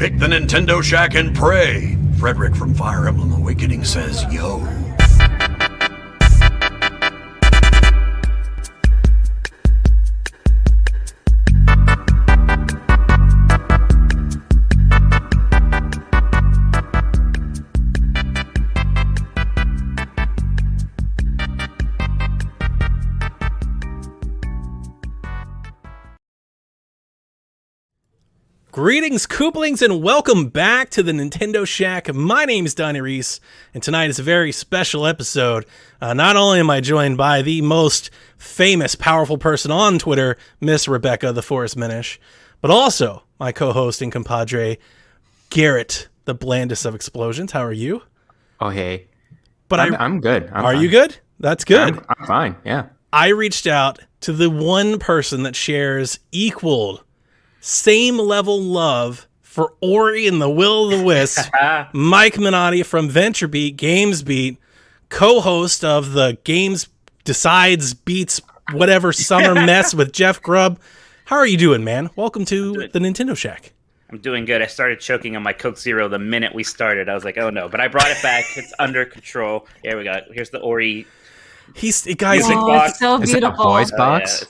Pick the Nintendo Shack and pray. Frederick from Fire Emblem Awakening says, yo. Greetings, Kooplings, and welcome back to the Nintendo Shack. My name is Donnie Reese, and tonight is a very special episode. Not only am I joined by the most famous, powerful person on Twitter, Miss Rebecca, the Forest Minish, but also my co-host and compadre, Garrett, the blandest of explosions. How are you? Oh, hey. But I'm good. Are you good? That's good. I'm fine, yeah. I reached out to the one person that shares equal same level love for Ori and the Will of the Wisp, Mike Minotti from VentureBeat, GamesBeat, co-host of the Games Decides Beats Whatever Summer Mess with Jeff Grubb. How are you doing, man? Welcome to the Nintendo Shack. I'm doing good. I started choking on my Coke Zero the minute we started. I was like, oh no, but I brought it back. It's under control. Here we go. Here's the Ori. Guys, it's so beautiful. Is it a voice box?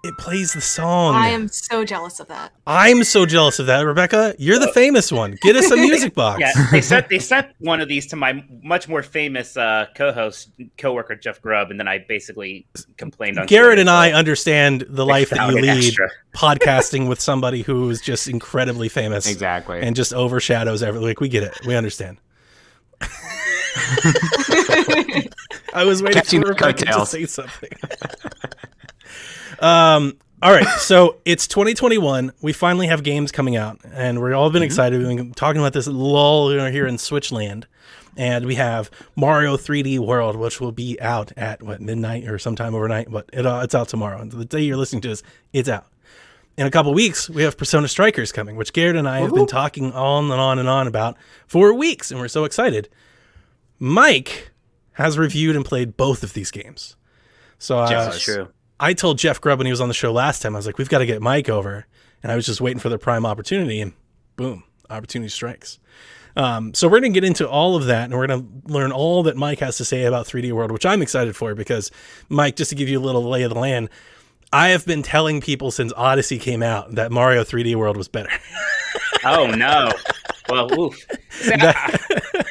It plays the song. I am so jealous of that. I'm so jealous of that. Rebecca, you're the famous one. Get us a music box. Yeah, they sent one of these to my much more famous coworker Jeff Grubb, and then I basically complained on Garrett Twitter, and I understand the life that you lead, extra. podcasting with somebody who is just incredibly famous. Exactly. And just overshadows everything. Like, we get it. We understand. I was waiting for Rebecca to say something. All right, so it's 2021. We finally have games coming out, and we've all been excited. We've been talking about this lull here in Switchland, and we have Mario 3D World, which will be out at midnight or sometime overnight, but it's out tomorrow. And the day you're listening to this, it's out. In a couple weeks, we have Persona Strikers coming, which Garrett and I have been talking on and on and on about for weeks, and we're so excited. Mike has reviewed and played both of these games. So That's true. I told Jeff Grubb when he was on the show last time, I was like, we've got to get Mike over. And I was just waiting for the prime opportunity, and boom, opportunity strikes. So we're going to get into all of that, and we're going to learn all that Mike has to say about 3D World, which I'm excited for because, Mike, just to give you a little lay of the land, I have been telling people since Odyssey came out that Mario 3D World was better. Oh, no. Well, oof. See,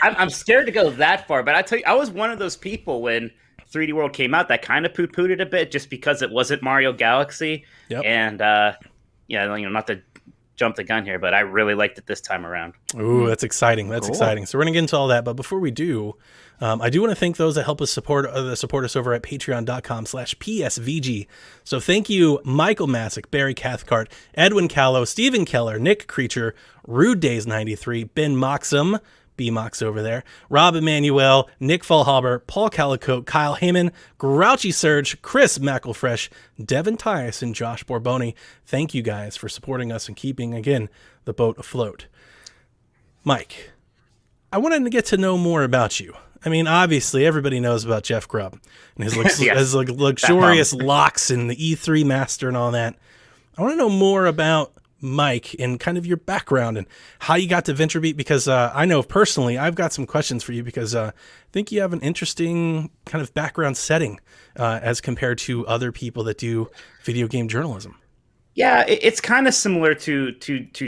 I'm scared to go that far, but I tell you, I was one of those people when 3D World came out that kind of poo-pooed it a bit just because it wasn't Mario Galaxy. Yep. And, not to jump the gun here, but I really liked it this time around. Ooh, that's exciting. That's exciting. So we're going to get into all that. But before we do, I do want to thank those that help us support us over at patreon.com/PSVG. So thank you, Michael Masick, Barry Cathcart, Edwin Callow, Stephen Keller, Nick Creature, Rude Days 93, Ben Moxham, B-Mox over there, Rob Emanuel, Nick Fallhaber, Paul Calicote, Kyle Heyman, Grouchy Surge, Chris McElfresh, Devin Tyus, and Josh Borboni. Thank you guys for supporting us and keeping, again, the boat afloat. Mike, I wanted to get to know more about you. I mean, obviously, everybody knows about Jeff Grubb and his, his luxurious locks and the E3 master and all that. I want to know more about Mike and kind of your background and how you got to VentureBeat, because I know personally I've got some questions for you because I think you have an interesting kind of background setting as compared to other people that do video game journalism. Yeah, it's kind of similar to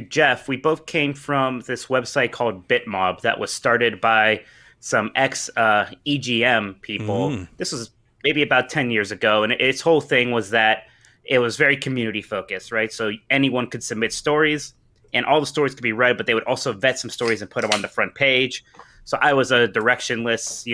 Jeff. We both came from this website called Bitmob that was started by some ex-EGM people. This was maybe about 10 years ago, and its whole thing was that it was very community focused, right? So anyone could submit stories, and all the stories could be read, but they would also vet some stories and put them on the front page. So I was a directionless,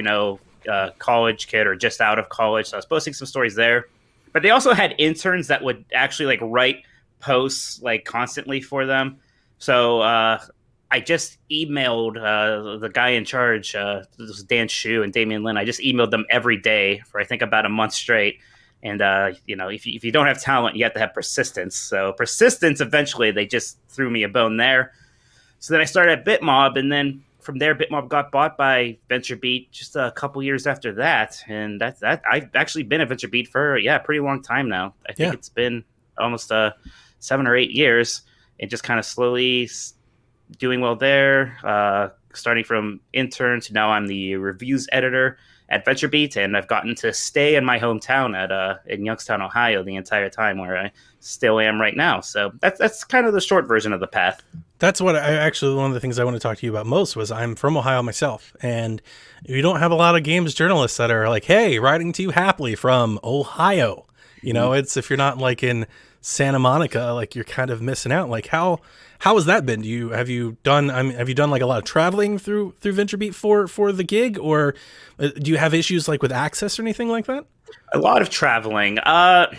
college kid or just out of college, so I was posting some stories there. But they also had interns that would actually write posts constantly for them. So I just emailed the guy in charge, this was Dan Shu and Damian Lin. I just emailed them every day for I think about a month straight. And, if you don't have talent, you have to have persistence. So persistence, eventually, they just threw me a bone there. So then I started at Bitmob, and then from there, Bitmob got bought by VentureBeat just a couple years after that. And that I've actually been at VentureBeat for, a pretty long time now. I think it's been almost 7 or 8 years. It just kind of slowly doing well there. Starting from intern to now I'm the reviews editor at VentureBeat, and I've gotten to stay in my hometown in Youngstown, Ohio, the entire time, where I still am right now. So that's kind of the short version of the path. That's what one of the things I want to talk to you about most was I'm from Ohio myself, and you don't have a lot of games journalists that are like, hey, writing to you happily from Ohio. You know, it's if you're not like in Santa Monica, like you're kind of missing out. Like how has that been? Have you done like a lot of traveling through VentureBeat for the gig, or do you have issues like with access or anything like that? A lot of traveling. Not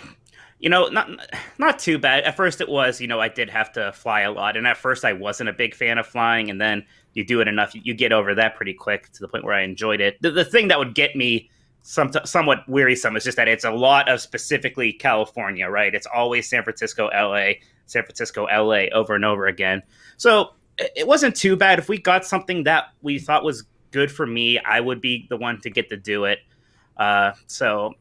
too bad. At first it was, I did have to fly a lot. And at first I wasn't a big fan of flying. And then you do it enough, you get over that pretty quick to the point where I enjoyed it. The thing that would get me somewhat wearisome is just that it's a lot of specifically California, right? It's always San Francisco, LA over and over again. So it wasn't too bad. If we got something that we thought was good for me, I would be the one to get to do it. So,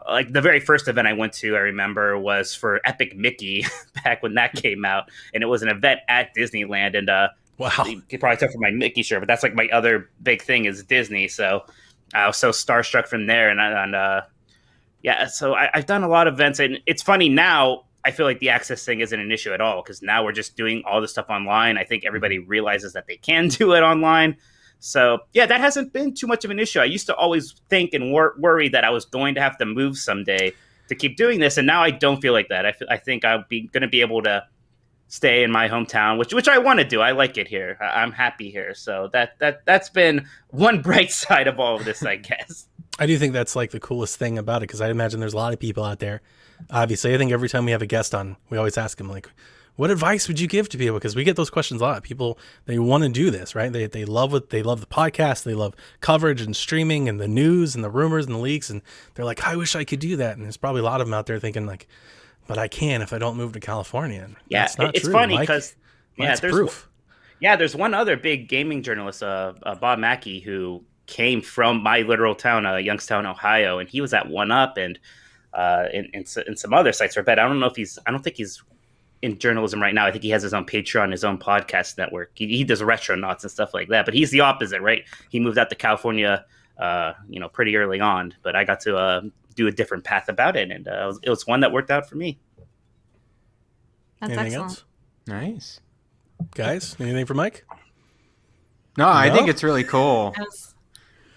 like the very first event I went to, I remember, was for Epic Mickey back when that came out. And it was an event at Disneyland. And wow, you could probably tell from my Mickey shirt, but that's like my other big thing is Disney. So I was so starstruck from there. So I've done a lot of events. And it's funny now, I feel like the access thing isn't an issue at all because now we're just doing all this stuff online. I think everybody realizes that they can do it online. So, yeah, that hasn't been too much of an issue. I used to always think and worry that I was going to have to move someday to keep doing this, and now I don't feel like that. I think I'm going to be able to stay in my hometown, which I want to do. I like it here. I'm happy here. So that's been one bright side of all of this, I guess. I do think that's like the coolest thing about it because I imagine there's a lot of people out there. Obviously, I think every time we have a guest on, we always ask them, like, what advice would you give to people? Because we get those questions a lot. People, they want to do this, right? They love the podcast. They love coverage and streaming and the news and the rumors and the leaks. And they're like, I wish I could do that. And there's probably a lot of them out there thinking like, but I can if I don't move to California. And yeah, that's not it's true, funny Mike. because That's proof. There's one other big gaming journalist, Bob Mackey, who came from my literal town, Youngstown, Ohio, and he was at One Up and in some other sites for bet. I don't think he's in journalism right now. I think he has his own Patreon, his own podcast network. He does Retronauts and stuff like that, but he's the opposite, right? He moved out to California, pretty early on, but I got to do a different path about it. And it was one that worked out for me. That's Anything excellent. else? Nice. Guys, anything for Mike? No, I think it's really cool. Yes.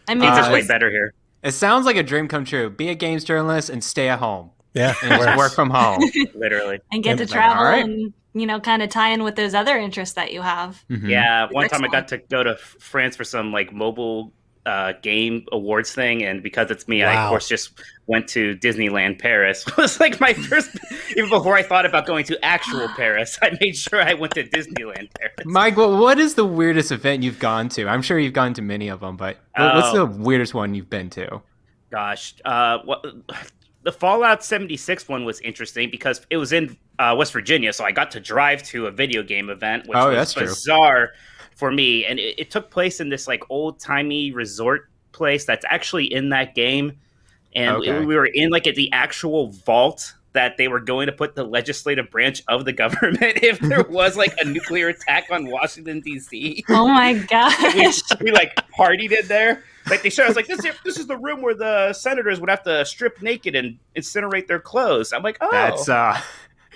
I mean, It's just Uh, way better here. It sounds like a dream come true. Be a games journalist and stay at home. Yeah. And just work from home. Literally. and get to Like, travel all right. and, kind of tie in with those other interests that you have. Mhm. Yeah, one time I Excellent. got to go to France for some like mobile game awards thing, and because it's me, I Wow. of course just went to Disneyland Paris. It was like my first, even before I thought about going to actual Paris, I made sure I went to Disneyland Paris. Mike, what is the weirdest event you've gone to? I'm sure you've gone to many of them, but what's the weirdest one you've been to? Gosh, the Fallout 76 one was interesting because it was in West Virginia, so I got to drive to a video game event, which was that's true. bizarre for me. And it took place in this like old-timey resort place that's actually in that game. And Okay. we were in like at the actual vault that they were going to put the legislative branch of the government if there was like a nuclear attack on Washington, D.C. Oh my gosh. we like partied in there. Like they showed us like this is the room where the senators would have to strip naked and incinerate their clothes. I'm like, oh, That's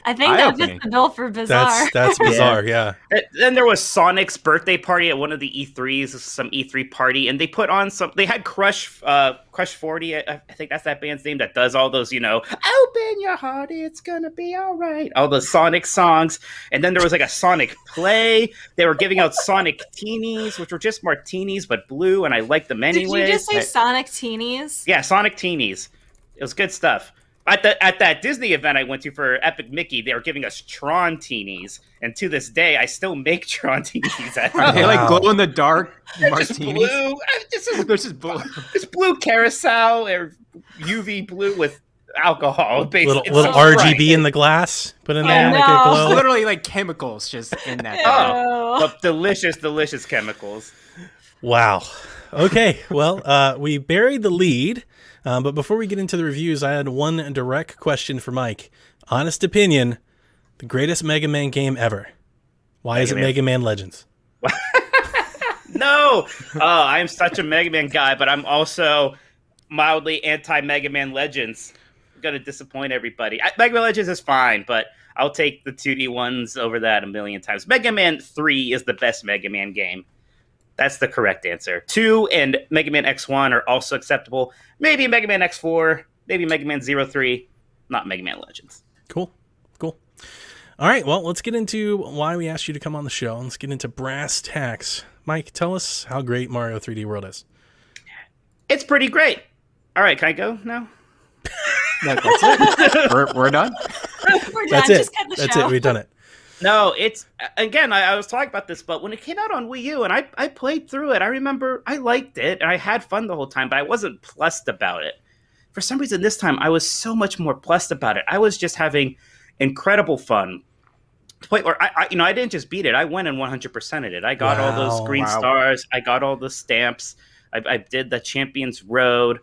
I think that eye-opening. fits the bill for bizarre. That's bizarre. Yeah. Then there was Sonic's birthday party at one of the E3s, some E3 party, and they put on they had Crush 40. I think that's that band's name that does all those, open your heart, it's gonna be all right. All the Sonic songs. And then there was like a Sonic play. They were giving out Sonic Teenies, which were just martinis, but blue, and I liked them anyway. Did you just say Sonic Teenies? Yeah, Sonic Teenies. It was good stuff. At that Disney event I went to for Epic Mickey, they were giving us Tron Teenies, and to this day, I still make Tron Teenies at Are home. they like Wow. glow in the dark Just martinis? blue. They're just blue. This blue carousel or UV blue with alcohol. Basically. Little It's so RGB bright. in the glass. Put in Oh, there, make it no. glow. Literally like chemicals just in that. Oh. Ew. But delicious chemicals. Wow. Okay. Well, we buried the lead. But before we get into the reviews, I had one direct question for Mike. Honest opinion, the greatest Mega Man game ever. Why is it Mega Man. Mega Man Legends? No, I am such a Mega Man guy, but I'm also mildly anti Mega Man Legends. I'm gonna disappoint everybody. Mega Man Legends is fine, but I'll take the 2D ones over that a million times. Mega Man 3 is the best Mega Man game. That's the correct answer. 2 and Mega Man X1 are also acceptable. Maybe Mega Man X4, maybe Mega Man 03, not Mega Man Legends. Cool. All right, well, let's get into why we asked you to come on the show. Let's get into brass tacks. Mike, tell us how great Mario 3D World is. It's pretty great. All right, can I go now? That's it. We're done. We're done. That's it. Just cut the That's show. it. We've done it. No, it's again. I was talking about this, but when it came out on Wii U and I played through it, I remember I liked it and I had fun the whole time, but I wasn't plussed about it. For some reason, this time I was so much more plussed about it. I was just having incredible fun. To the point where I didn't just beat it. I went and 100%ed it. I got all those green stars. I got all the stamps. I did the Champions Road.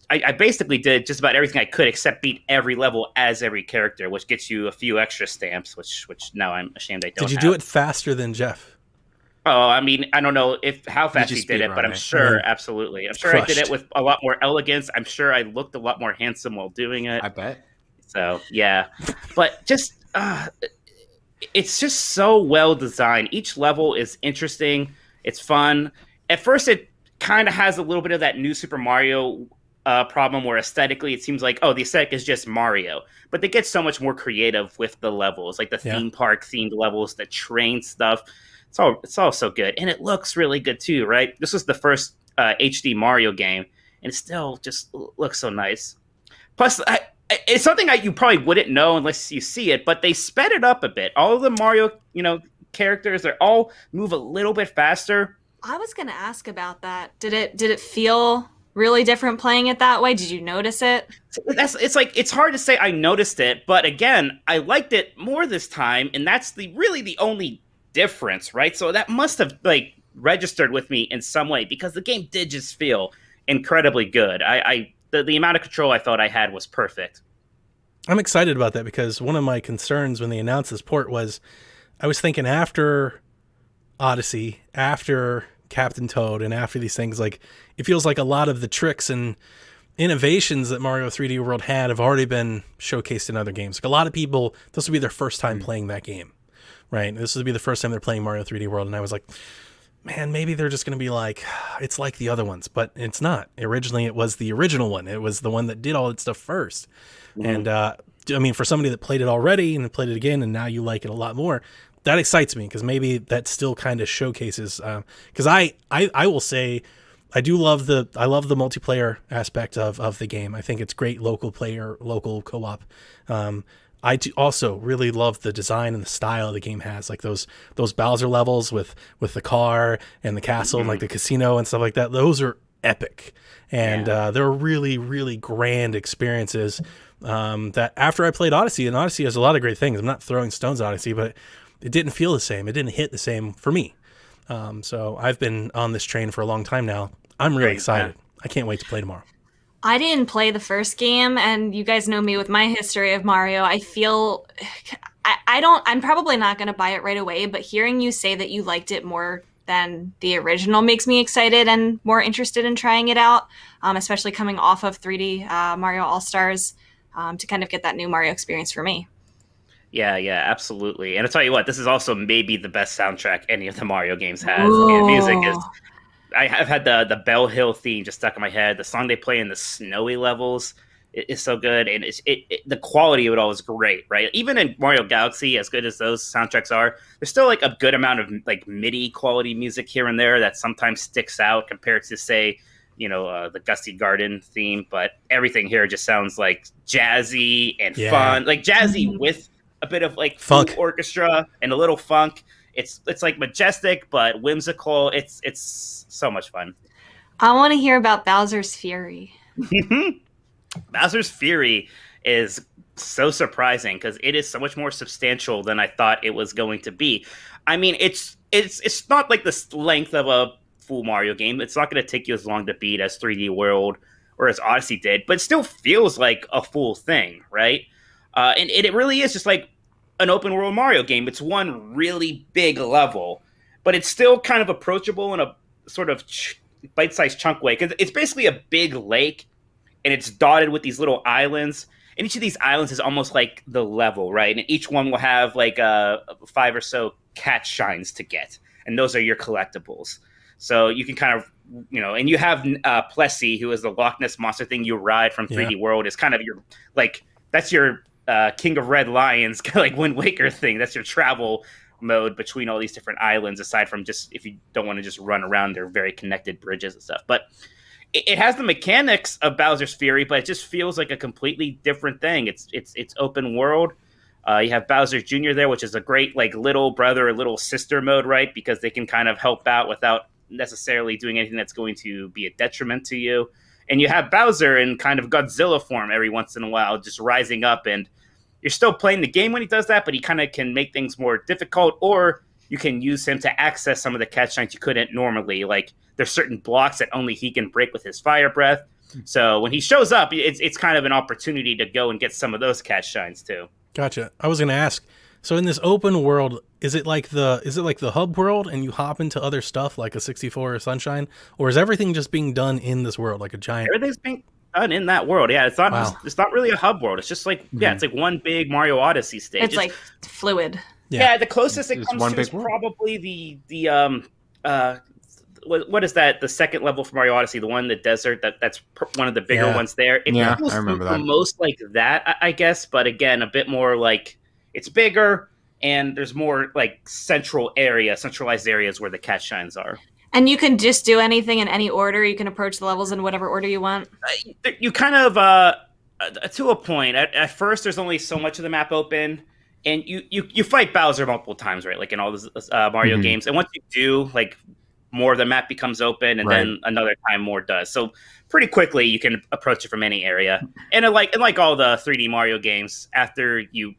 I basically did just about everything I could except beat every level as every character, which gets you a few extra stamps, which now I'm ashamed I don't Did you have. do it faster than Jeff? Oh, I mean, I don't know how fast you he did it, but I'm speedrun it? sure, absolutely. I'm sure I did Crushed. it with a lot more elegance. I'm sure I looked a lot more handsome while doing it. I bet. So, yeah. But just, it's just so well designed. Each level is interesting. It's fun. At first, it kind of has a little bit of that new Super Mario problem where aesthetically it seems like, oh, the aesthetic is just Mario. But they get so much more creative with the levels, like the theme park themed levels, the train stuff. It's all so good. And it looks really good too, right? This was the first HD Mario game, and it still just looks so nice. Plus, it's something you probably wouldn't know unless you see it, but they sped it up a bit. All of the Mario, characters, they all move a little bit faster. I was going to ask about that. Did it feel really different playing it that way? Did you notice it? It's hard to say I noticed it, but again, I liked it more this time, and that's really the only difference, right? So that must have registered with me in some way because the game did just feel incredibly good. The amount of control I thought I had was perfect. I'm excited about that because one of my concerns when they announced this port was I was thinking after Odyssey, after Captain Toad, and after these things, it feels like a lot of the tricks and innovations that Mario 3D World had have already been showcased in other games. A lot of people, this will be their first time playing that game, right? This will be the first time they're playing Mario 3D World, and I was like, man, maybe they're just going to be like, it's like the other ones, but it's not. Originally, it was the original one. It was the one that did all that stuff first. Mm-hmm. And for somebody that played it already and played it again, and now you like it a lot more, that excites me because maybe that still kind of showcases. Because I will say, I love the multiplayer aspect of the game. I think it's great local co-op. I also really love the design and the style the game has, like those Bowser levels with the car and the castle and like the casino and stuff like that. Those are epic, and they're really, really grand experiences. That after I played Odyssey, and Odyssey has a lot of great things. I'm not throwing stones at Odyssey, but it didn't feel the same. It didn't hit the same for me. So I've been on this train for a long time now. I'm really excited. I can't wait to play tomorrow. I didn't play the first game, and you guys know me with my history of Mario. I feel I'm probably not going to buy it right away, but hearing you say that you liked it more than the original makes me excited and more interested in trying it out, especially coming off of 3D Mario All-Stars to kind of get that new Mario experience for me. Yeah, absolutely. And I'll tell you what, this is also maybe the best soundtrack any of the Mario games has. Ooh. And music is... I have had the Bell Hill theme just stuck in my head. The song they play in the snowy levels is so good, and the quality of it all is great, right? Even in Mario Galaxy, as good as those soundtracks are, there's still a good amount of MIDI quality music here and there that sometimes sticks out compared to, say, the Gusty Garden theme. But everything here just sounds jazzy and fun, jazzy with a bit of funk orchestra and a little funk. It's majestic but whimsical. It's so much fun. I want to hear about Bowser's Fury. Bowser's Fury is so surprising because it is so much more substantial than I thought it was going to be. I mean, it's not like the length of a full Mario game. It's not going to take you as long to beat as 3D World or as Odyssey did, but it still feels like a full thing, right? And it really is just an open world Mario game. It's one really big level, but it's still kind of approachable in a sort of bite-sized chunk way, because it's basically a big lake, and it's dotted with these little islands. And each of these islands is almost like the level, right? And each one will have like 5 or so cat shines to get, and those are your collectibles. So you can kind of, and you have Plessy, who is the Loch Ness monster thing you ride from 3D World. Is kind of your that's your King of Red Lions, like Wind Waker thing. That's your travel mode between all these different islands, aside from just if you don't want to just run around their very connected bridges and stuff. But it has the mechanics of Bowser's Fury, but it just feels like a completely different thing. It's open world. You have Bowser Jr. there, which is a great like little brother or little sister mode, right? Because they can kind of help out without necessarily doing anything that's going to be a detriment to you. And you have Bowser in kind of Godzilla form every once in a while, just rising up, and you're still playing the game when he does that, but he kind of can make things more difficult, or you can use him to access some of the cat shines you couldn't normally. Like there's certain blocks that only he can break with his fire breath. So when he shows up, it's kind of an opportunity to go and get some of those cat shines too. Gotcha. I was going to ask, so in this open world, is it like the hub world and you hop into other stuff like a 64 or Sunshine, or is everything just being done in this world like a giant? Everything's being done in that world. Yeah, it's not it's not really a hub world. It's just like it's like one big Mario Odyssey stage. It's like fluid. Yeah, the closest it comes to is probably the what is that? The second level for Mario Odyssey, the one in the desert. That's one of the bigger ones there. It feels I remember that. Most like that, I guess, but again, a bit more like it's bigger and there's more like centralized areas where the cat shines are. And you can just do anything in any order. You can approach the levels in whatever order you want. You kind of, to a point. At first, there's only so much of the map open, and you fight Bowser multiple times, right? Like in all the Mario games. And once you do, like more of the map becomes open, and then another time more does. So pretty quickly, you can approach it from any area. And like all the 3D Mario games, after you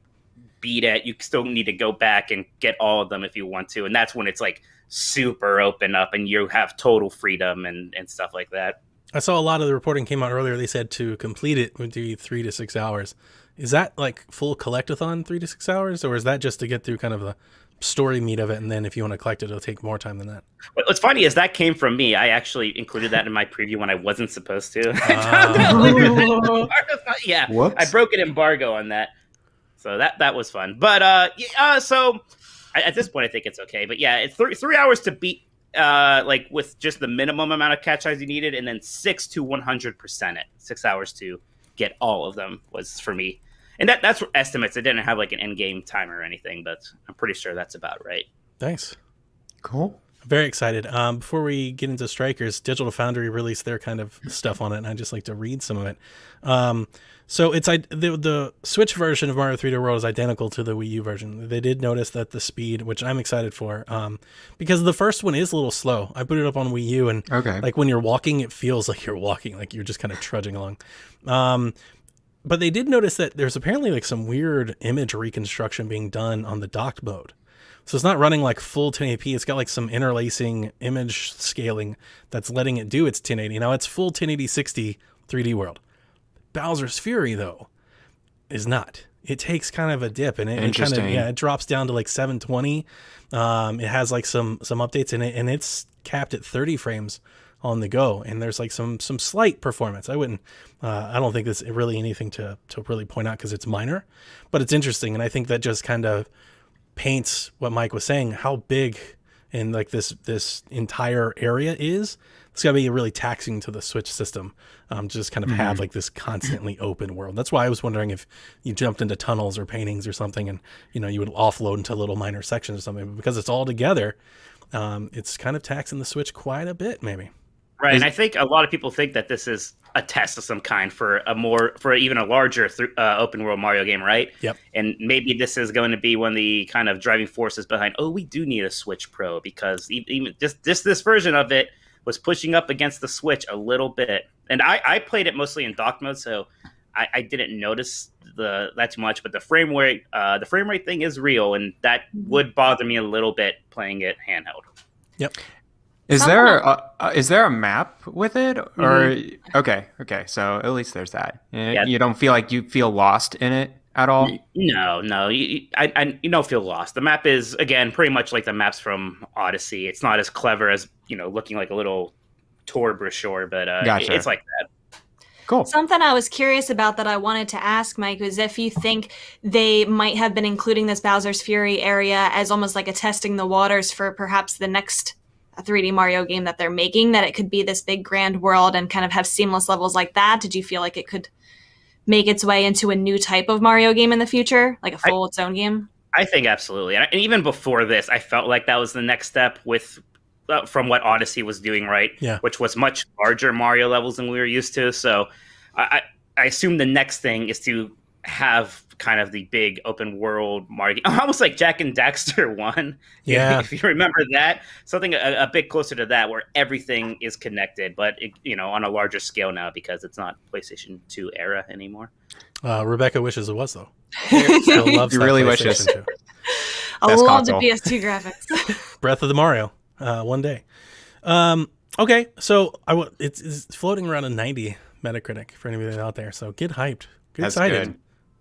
beat it, you still need to go back and get all of them if you want to, and that's when it's like super open up and you have total freedom and stuff like that. I saw a lot of the reporting came out earlier. They said to complete it would be 3 to 6 hours. Is that like full collectathon 3 to 6 hours, or is that just to get through kind of the story meat of it, and then if you want to collect it, it'll take more time than that? What's funny is that came from me. I actually included that in my preview when I wasn't supposed to. Yeah, whoops. I broke an embargo on that, so that was fun. But so at this point, I think it's okay. But yeah, it's 3 hours to beat, like with just the minimum amount of cat shines you needed, and then 6 to 100% it. 6 hours to get all of them was for me. And that's estimates. It didn't have like an end game timer or anything, but I'm pretty sure that's about right. Thanks. Cool. Very excited. Before we get into Strikers, Digital Foundry released their kind of stuff on it, and I'd just like to read some of it. So it's the Switch version of Mario 3D World is identical to the Wii U version. They did notice that the speed, which I'm excited for, because the first one is a little slow. I put it up on Wii U, and like when you're walking, it feels like you're walking, like you're just kind of trudging along. But they did notice that there's apparently like some weird image reconstruction being done on the docked mode. So it's not running like full 1080p. It's got like some interlacing image scaling that's letting it do its 1080. Now it's full 1080 60 3D World. Bowser's Fury though is not. It takes kind of a dip, and it kind of it drops down to like 720. It has like some updates in it, and it's capped at 30 frames on the go, and there's like some slight performance. I don't think there's really anything to really point out because it's minor, but it's interesting, and I think that just kind of paints what Mike was saying, how big and like this entire area is. It's gotta be really taxing to the Switch system, just kind of have like this constantly open world. That's why I was wondering if you jumped into tunnels or paintings or something, and you would offload into little minor sections or something. But because it's all together, it's kind of taxing the Switch quite a bit, maybe. Right, and I think a lot of people think that this is a test of some kind for even a larger open world Mario game, right? Yep. And maybe this is going to be one of the kind of driving forces behind. Oh, we do need a Switch Pro, because even just this version of it was pushing up against the Switch a little bit. And I played it mostly in dock mode, so I didn't notice that too much. But the frame rate thing is real, and that would bother me a little bit playing it handheld. Yep. Is there a map with it, or okay, so at least there's that. You don't feel like you feel lost in it. at all? No, you don't feel lost. The map is, again, pretty much like the maps from Odyssey. It's not as clever as, looking like a little tour brochure, but Gotcha. it's like that. Cool. Something I was curious about that I wanted to ask, Mike, was if you think they might have been including this Bowser's Fury area as almost like a testing the waters for perhaps the next 3D Mario game that they're making, that it could be this big grand world and kind of have seamless levels like that. Did you feel like it could make its way into a new type of Mario game in the future, like a full its own game? I think absolutely. And even before this, I felt like that was the next step from what Odyssey was doing, right? Yeah. Which was much larger Mario levels than we were used to. So I assume the next thing is to have kind of the big open world Mario game, almost like Jak and Daxter 1. Yeah. If you remember that, something a bit closer to that, where everything is connected, but on a larger scale now, because it's not PlayStation 2 era anymore. Rebecca wishes it was, though. Still loves You that really PlayStation wishes. 2. I Best love the console. PS2 graphics. Breath of the Mario, one day. Okay, so it's floating around a 90 Metacritic for anybody out there. So get hyped, get That's excited. good.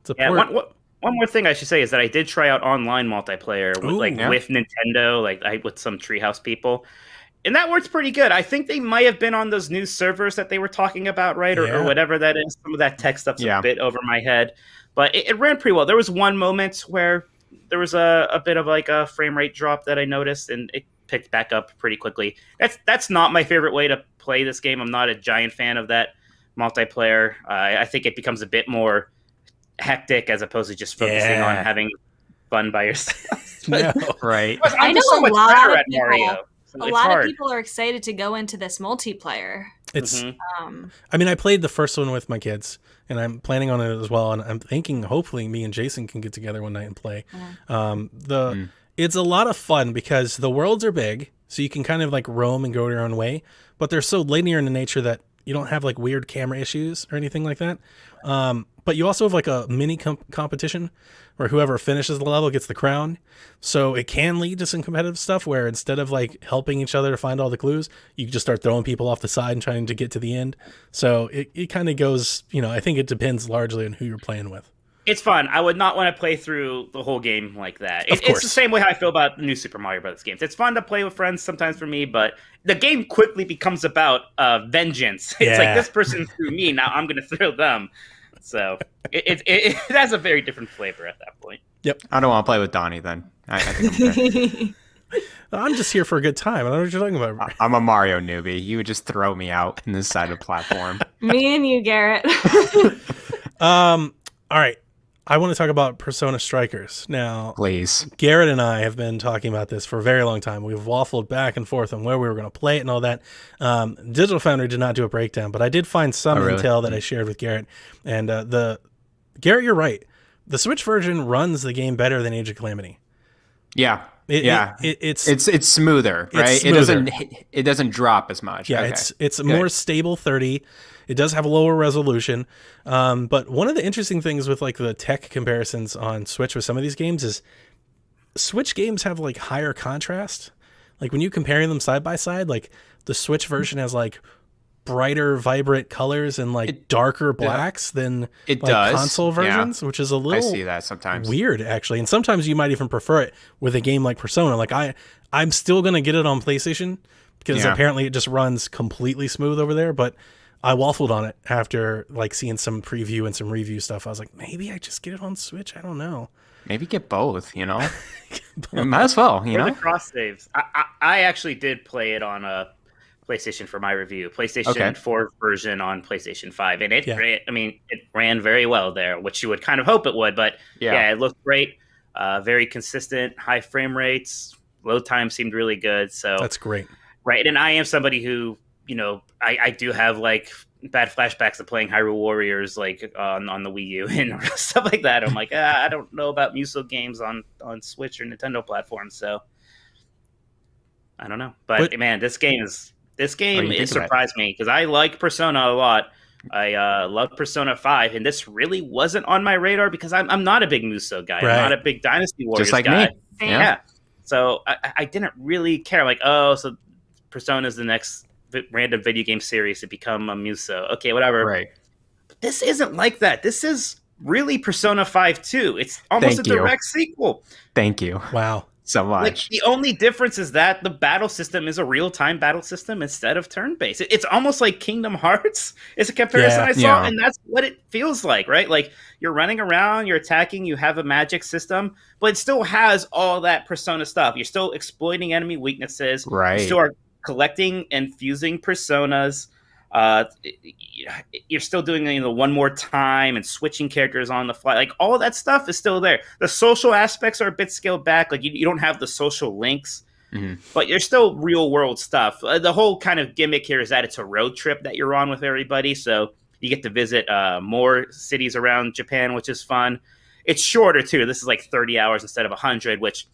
Support. Yeah, one more thing I should say is that I did try out online multiplayer with Nintendo, with some Treehouse people, and that works pretty good. I think they might have been on those new servers that they were talking about, right, or whatever that is. Some of that tech stuff's a bit over my head, but it ran pretty well. There was one moment where there was a bit of like a frame rate drop that I noticed, and it picked back up pretty quickly. That's not my favorite way to play this game. I'm not a giant fan of that multiplayer. I think it becomes a bit more hectic as opposed to just focusing on having fun by yourself. No. Right. I know so a much lot better of at people. Mario, so A it's lot hard. of people are excited to go into this multiplayer. It's. Mm-hmm. I mean, I played the first one with my kids, and I'm planning on it as well. And I'm thinking, hopefully, me and Jason can get together one night and play. It's a lot of fun because the worlds are big, so you can kind of like roam and go your own way. But they're so linear in the nature that you don't have like weird camera issues or anything like that. But you also have like a mini competition where whoever finishes the level gets the crown. So it can lead to some competitive stuff where instead of like helping each other to find all the clues, you just start throwing people off the side and trying to get to the end. So it kind of goes, I think it depends largely on who you're playing with. It's fun. I would not want to play through the whole game like that. Of course. It's the same way how I feel about new Super Mario Brothers games. It's fun to play with friends sometimes for me, but the game quickly becomes about vengeance. It's like, this person threw me, now I'm going to throw them. So it has a very different flavor at that point. Yep. I don't want to play with Donnie then. I think I'm good. I'm just here for a good time. I don't know what you're talking about. I'm a Mario newbie. You would just throw me out in this side of the platform. Me and you, Garrett. All right. I want to talk about Persona Strikers. Now, Please. Garrett and I have been talking about this for a very long time. We've waffled back and forth on where we were going to play it and all that. Digital Foundry did not do a breakdown, but I did find some intel that I shared with Garrett. And Garrett, you're right. The Switch version runs the game better than Age of Calamity. Yeah. It's smoother, right? It's smoother. It doesn't drop as much. Yeah, Okay. it's a more stable 30. It does have a lower resolution. But one of the interesting things with like the tech comparisons on Switch with some of these games is Switch games have like higher contrast. Like when you comparing them side by side, like the Switch version has like brighter, vibrant colors and like darker blacks than console versions, which is a little I see that sometimes. weird actually. And sometimes you might even prefer it with a game like Persona. Like I'm still going to get it on PlayStation because apparently it just runs completely smooth over there, but I waffled on it after like seeing some preview and some review stuff. I was like, maybe I just get it on Switch. I don't know. Maybe get both, Might as well, Or the cross saves. I actually did play it on a PlayStation for my review. PlayStation 4 version on PlayStation 5. And it ran very well there, which you would kind of hope it would. But it looked great. Very consistent, high frame rates. Load time seemed really good. So that's great. Right. And I am somebody who, I do have like bad flashbacks of playing Hyrule Warriors like on the Wii U and stuff like that. I'm like, I don't know about Muso games on Switch or Nintendo platforms, so I don't know. But man, this game surprised me because I like Persona a lot. I love Persona 5, and this really wasn't on my radar because I'm not a big Muso guy. Right. I'm not a big Dynasty Warriors just like guy. me. Yeah. So I didn't really care. I'm like, so Persona is the next random video game series to become a Muso. Okay, whatever. Right. But this isn't like that. This is really Persona 5 too. It's almost Thank a you. direct sequel. Thank you Wow. so Like much. the only difference is that the battle system is a real-time battle system instead of turn-based. It's almost like Kingdom Hearts is a comparison I saw, Yeah. and that's what it feels like, right? Like you're running around, you're attacking, you have a magic system, but it still has all that Persona stuff. You're still exploiting enemy weaknesses. Right. You still are collecting and fusing personas. You're still doing one more time and switching characters on the fly. Like all of that stuff is still there. The social aspects are a bit scaled back. Like you don't have the social links, but you're still real world stuff. The whole kind of gimmick here is that it's a road trip that you're on with everybody. So you get to visit more cities around Japan, which is fun. It's shorter too. This is like 30 hours instead of 100, which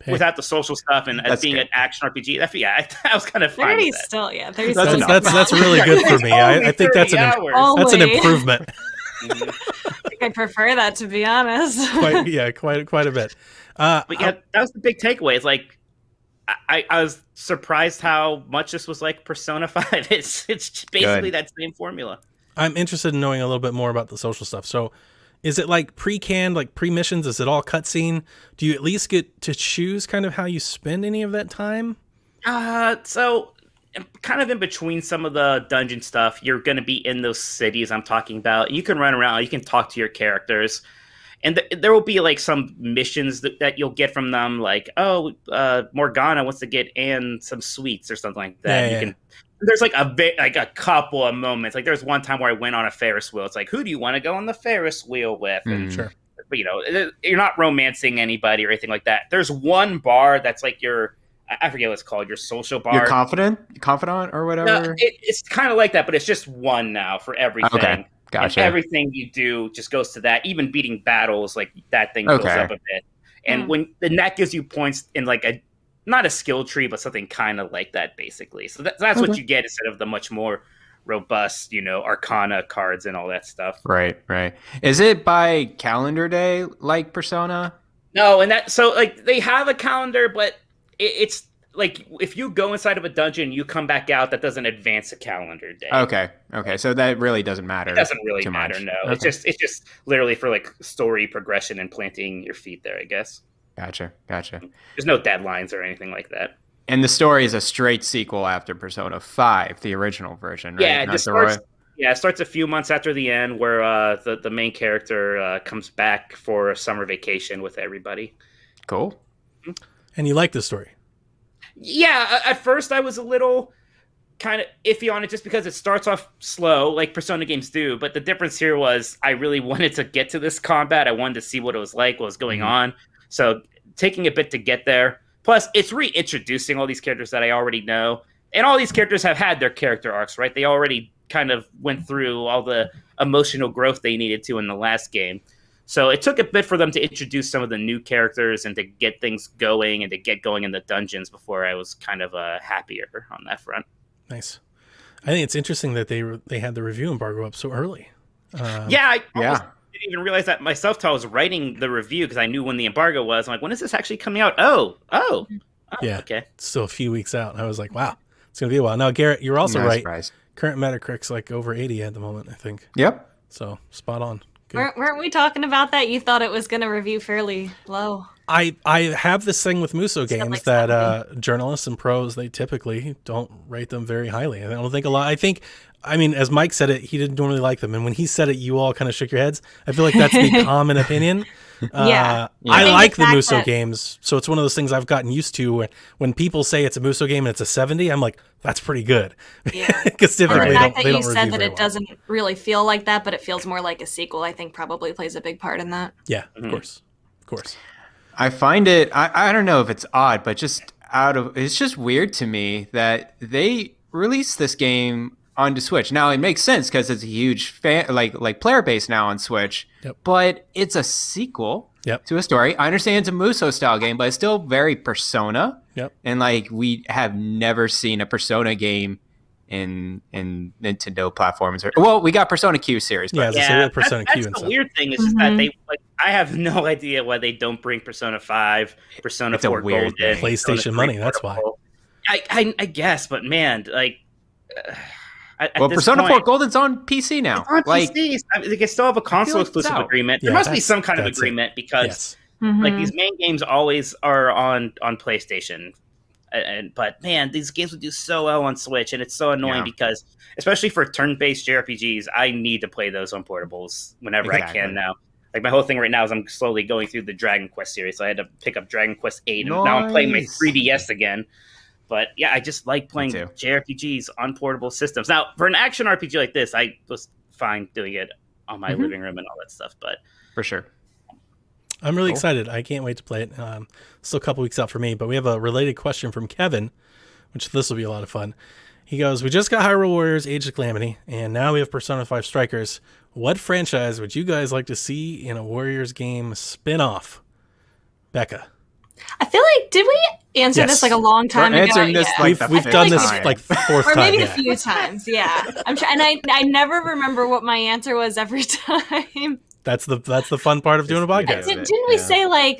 without the social stuff and as being an action RPG, I was kind of fine 30 with that. still, yeah. 30 That's really good for me. I think that's an improvement. I think I prefer that, to be honest. quite a bit. But yeah, that was the big takeaway. It's like I was surprised how much this was like Persona 5. It's basically that same formula. I'm interested in knowing a little bit more about the social stuff. So is it like pre-canned, like pre-missions? Is it all cutscene? Do you at least get to choose kind of how you spend any of that time? So kind of in between some of the dungeon stuff, you're going to be in those cities I'm talking about. You can run around, you can talk to your characters. And there will be like some missions that you'll get from them, like, Morgana wants to get Anne some sweets or something like that. There's like a couple of moments. Like there's one time where I went on a Ferris wheel. It's like, who do you want to go on the Ferris wheel with? And, Sure. But you're not romancing anybody or anything like that. There's one bar that's like I forget what it's called, your social bar. Your confidant or whatever? No, it's kind of like that, but it's just one now for everything. Okay, gotcha. And everything you do just goes to that. Even beating battles, like that thing goes up a bit. And that gives you points in like not a skill tree, but something kind of like that, basically. So that's what you get instead of the much more robust, Arcana cards and all that stuff. Right. Is it by calendar day like Persona? No, and so like they have a calendar, but it's like if you go inside of a dungeon, you come back out. That doesn't advance a calendar day. Okay. So that really doesn't matter. It doesn't really too matter. much. No, Okay. it's just literally for like story progression and planting your feet there, I guess. Gotcha. There's no deadlines or anything like that. And the story is a straight sequel after Persona 5, the original version, right? Yeah, it starts a few months after the end, where the main character comes back for a summer vacation with everybody. Cool. And you like the story? Yeah, at first I was a little kind of iffy on it just because it starts off slow, like Persona games do. But the difference here was I really wanted to get to this combat. I wanted to see what it was like, what was going on. So taking a bit to get there. Plus, it's reintroducing all these characters that I already know. And all these characters have had their character arcs, right? They already kind of went through all the emotional growth they needed to in the last game. So it took a bit for them to introduce some of the new characters and to get things going and to get going in the dungeons before I was kind of happier on that front. Nice. I think it's interesting that they had the review embargo up so early. I almost didn't even realize that myself till I was writing the review because I knew when the embargo was. I'm like, when is this actually coming out? Oh, yeah. Okay. It's still a few weeks out. I was like, wow, it's going to be a while. Now, Garrett, you're also right. Surprised. Current Metacritic's like over 80 at the moment, I think. Yep. So spot on. Good. Weren't we talking about that? You thought it was going to review fairly low. I have this thing with Muso games that journalists and pros, they typically don't rate them very highly. I don't think a lot. I mean, as Mike said it, he didn't really like them. And when he said it, you all kind of shook your heads. I feel like that's the common opinion. Yeah. I like the Muso games. So it's one of those things I've gotten used to. When people say it's a Muso game and it's a 70, I'm like, that's pretty good. Yeah. Because typically the fact that they you don't said that it well. doesn't really feel like that, but it feels more like a sequel, I think probably plays a big part in that. Yeah, of course. I find it, I don't know if it's odd, but it's just weird to me that they released this game onto Switch. Now it makes sense because it's a huge fan, like player base now on Switch, but it's a sequel to a story. I understand it's a Muso style game, but it's still very Persona. And like we have never seen a Persona game in Nintendo platforms. We got Persona Q series. But Persona Q. That's the weird thing is just that they I have no idea why they don't bring Persona 5, Persona 4 Golden, PlayStation money. That's why. I guess, but man, like Well, Persona 4 Golden's on PC now. It's on PC. They can still have a console exclusive agreement. There must be some kind of agreement because like these main games always are on PlayStation. But man, these games would do so well on Switch, and it's so annoying because, especially for turn-based JRPGs, I need to play those on portables whenever I can now. Like my whole thing right now is I'm slowly going through the Dragon Quest series, so I had to pick up Dragon Quest 8, and now I'm playing my 3DS again. But yeah, I just like playing JRPGs on portable systems. Now, for an action RPG like this, I was fine doing it on my living room and all that stuff. But for sure. I'm really excited. I can't wait to play it. Still a couple weeks out for me, but we have a related question from Kevin, which this will be a lot of fun. He goes, we just got Hyrule Warriors Age of Calamity, and now we have Persona 5 Strikers. What franchise would you guys like to see in a Warriors game spin-off? Becca. I feel like, did we answer this like a long time ago? Answering this like we've done this like fourth or time. Maybe a few times, yeah. I'm sure, and I never remember what my answer was every time. That's the fun part of doing a podcast. Didn't we say like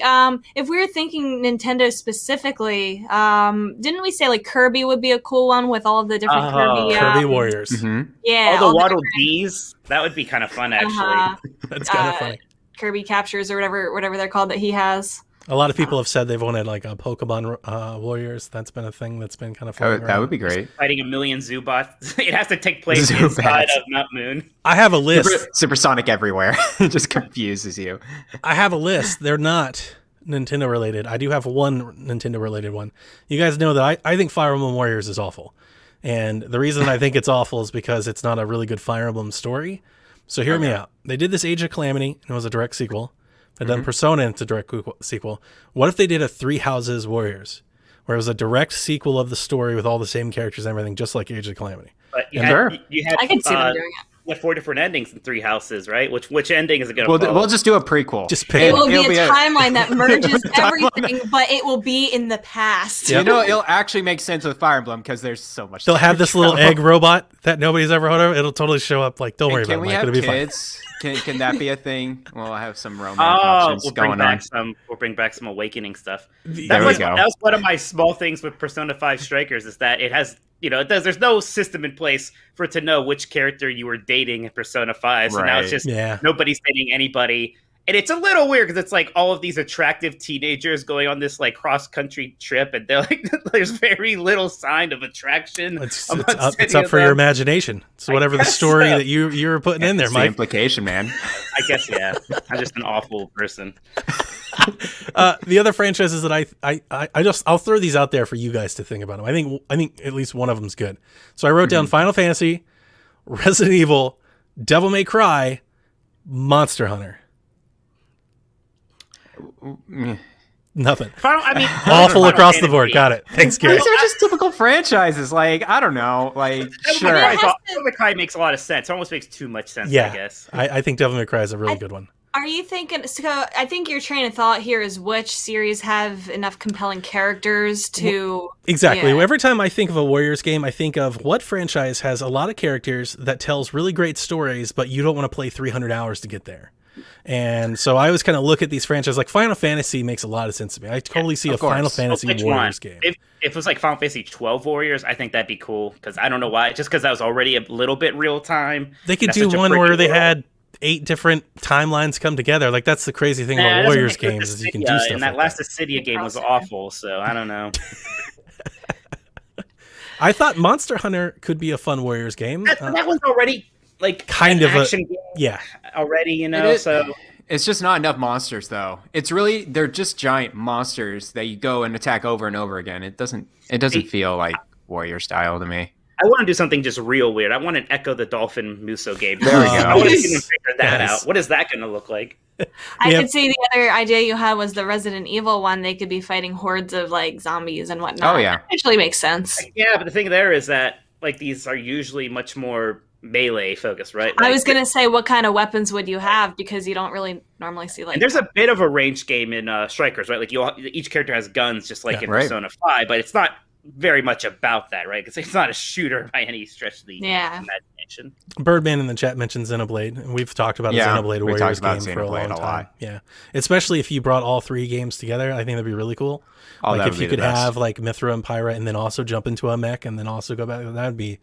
if we were thinking Nintendo specifically, didn't we say like Kirby would be a cool one with all of the different Kirby Warriors? Yeah, all the Waddle Dees. That would be kind of fun, actually. That's kind of funny. Kirby captures or whatever they're called that he has. A lot of people have said they've wanted like a Pokemon Warriors. That's been a thing that's been kind of fun. That would be great. Fighting a million Zubats. It has to take place inside of Mount Moon. I have a list. Supersonic everywhere. It just confuses you. I have a list. They're not Nintendo related. I do have one Nintendo related one. You guys know that I think Fire Emblem Warriors is awful. And the reason I think it's awful is because it's not a really good Fire Emblem story. So hear me out. They did this Age of Calamity, and it was a direct sequel. They've done Persona, and it's a direct sequel. What if they did a Three Houses Warriors, where it was a direct sequel of the story with all the same characters and everything, just like Age of Calamity? But you had I can see them doing it. You had 4 different endings in Three Houses, right? Which ending is it going to follow? We'll just do a prequel. Just pick it will be a timeline that merges everything, but it will be in the past. You know, it'll actually make sense with Fire Emblem because there's so much. They'll have this little egg robot that nobody's ever heard of. It'll totally show up. Like, don't worry about it, Mike. It'll be kids? Can that be a thing? We'll have some romance options going on. We'll bring back some Awakening stuff. There we go. That was one of my small things with Persona 5 Strikers is that it has, there's no system in place for it to know which character you were dating in Persona 5. So now it's just nobody's dating anybody. And it's a little weird because it's like all of these attractive teenagers going on this like cross-country trip, and they're like, there's very little sign of attraction. It's up for your imagination. So whatever the story that you're putting in there, Mike. The implication, man. I guess, yeah. I'm just an awful person. The other franchises that I'll throw these out there for you guys to think about them. I think at least one of them's good. So I wrote down Final Fantasy, Resident Evil, Devil May Cry, Monster Hunter. Nothing. Awful across the board. Got it. Thanks, Gary. These are just typical franchises. Like, I don't know. Like, sure. Devil May Cry makes a lot of sense. It almost makes too much sense, I guess. I think Devil May Cry is a really good one. Are you thinking, so I think your train of thought here is which series have enough compelling characters to... Exactly. Yeah. Every time I think of a Warriors game, I think of what franchise has a lot of characters that tells really great stories, but you don't want to play 300 hours to get there. And so I always kind of look at these franchises, like Final Fantasy makes a lot of sense to me. I totally see a Final Fantasy Warriors game. If it was like Final Fantasy 12 Warriors, I think that'd be cool, because I don't know why, just because that was already a little bit real time. They could do one where they had 8 different timelines come together. Like, that's the crazy thing about Warriors games is you can do stuff and that like last Acidia game was awful, so I don't know. I thought Monster Hunter could be a fun Warriors game. That one's already like kind of action game already, so it's just not enough monsters though. They're just giant monsters that you go and attack over and over again. It doesn't feel like Warrior style to me. I want to do something just real weird. I want an Echo the Dolphin Muso game. There we go. I want to see them figure that out. What is that going to look like? I could see the other idea you had was the Resident Evil one. They could be fighting hordes of like zombies and whatnot. Oh yeah, that actually makes sense. Yeah, but the thing there is that like these are usually much more melee focused, right? Like, I was gonna say, what kind of weapons would you have, because you don't really normally see like. And there's a bit of a ranged game in Strikers, right? Like each character has guns, just like in Persona 5, but it's not very much about that, right? Because it's not a shooter by any stretch of the imagination. Birdman in the chat mentioned Xenoblade, and we've talked about a Xenoblade Warriors game for a long time. Yeah, especially if you brought all 3 games together, I think that'd be really cool. Like if you could have like Mithra and Pyra, and then also jump into a mech, and then also go back, that'd be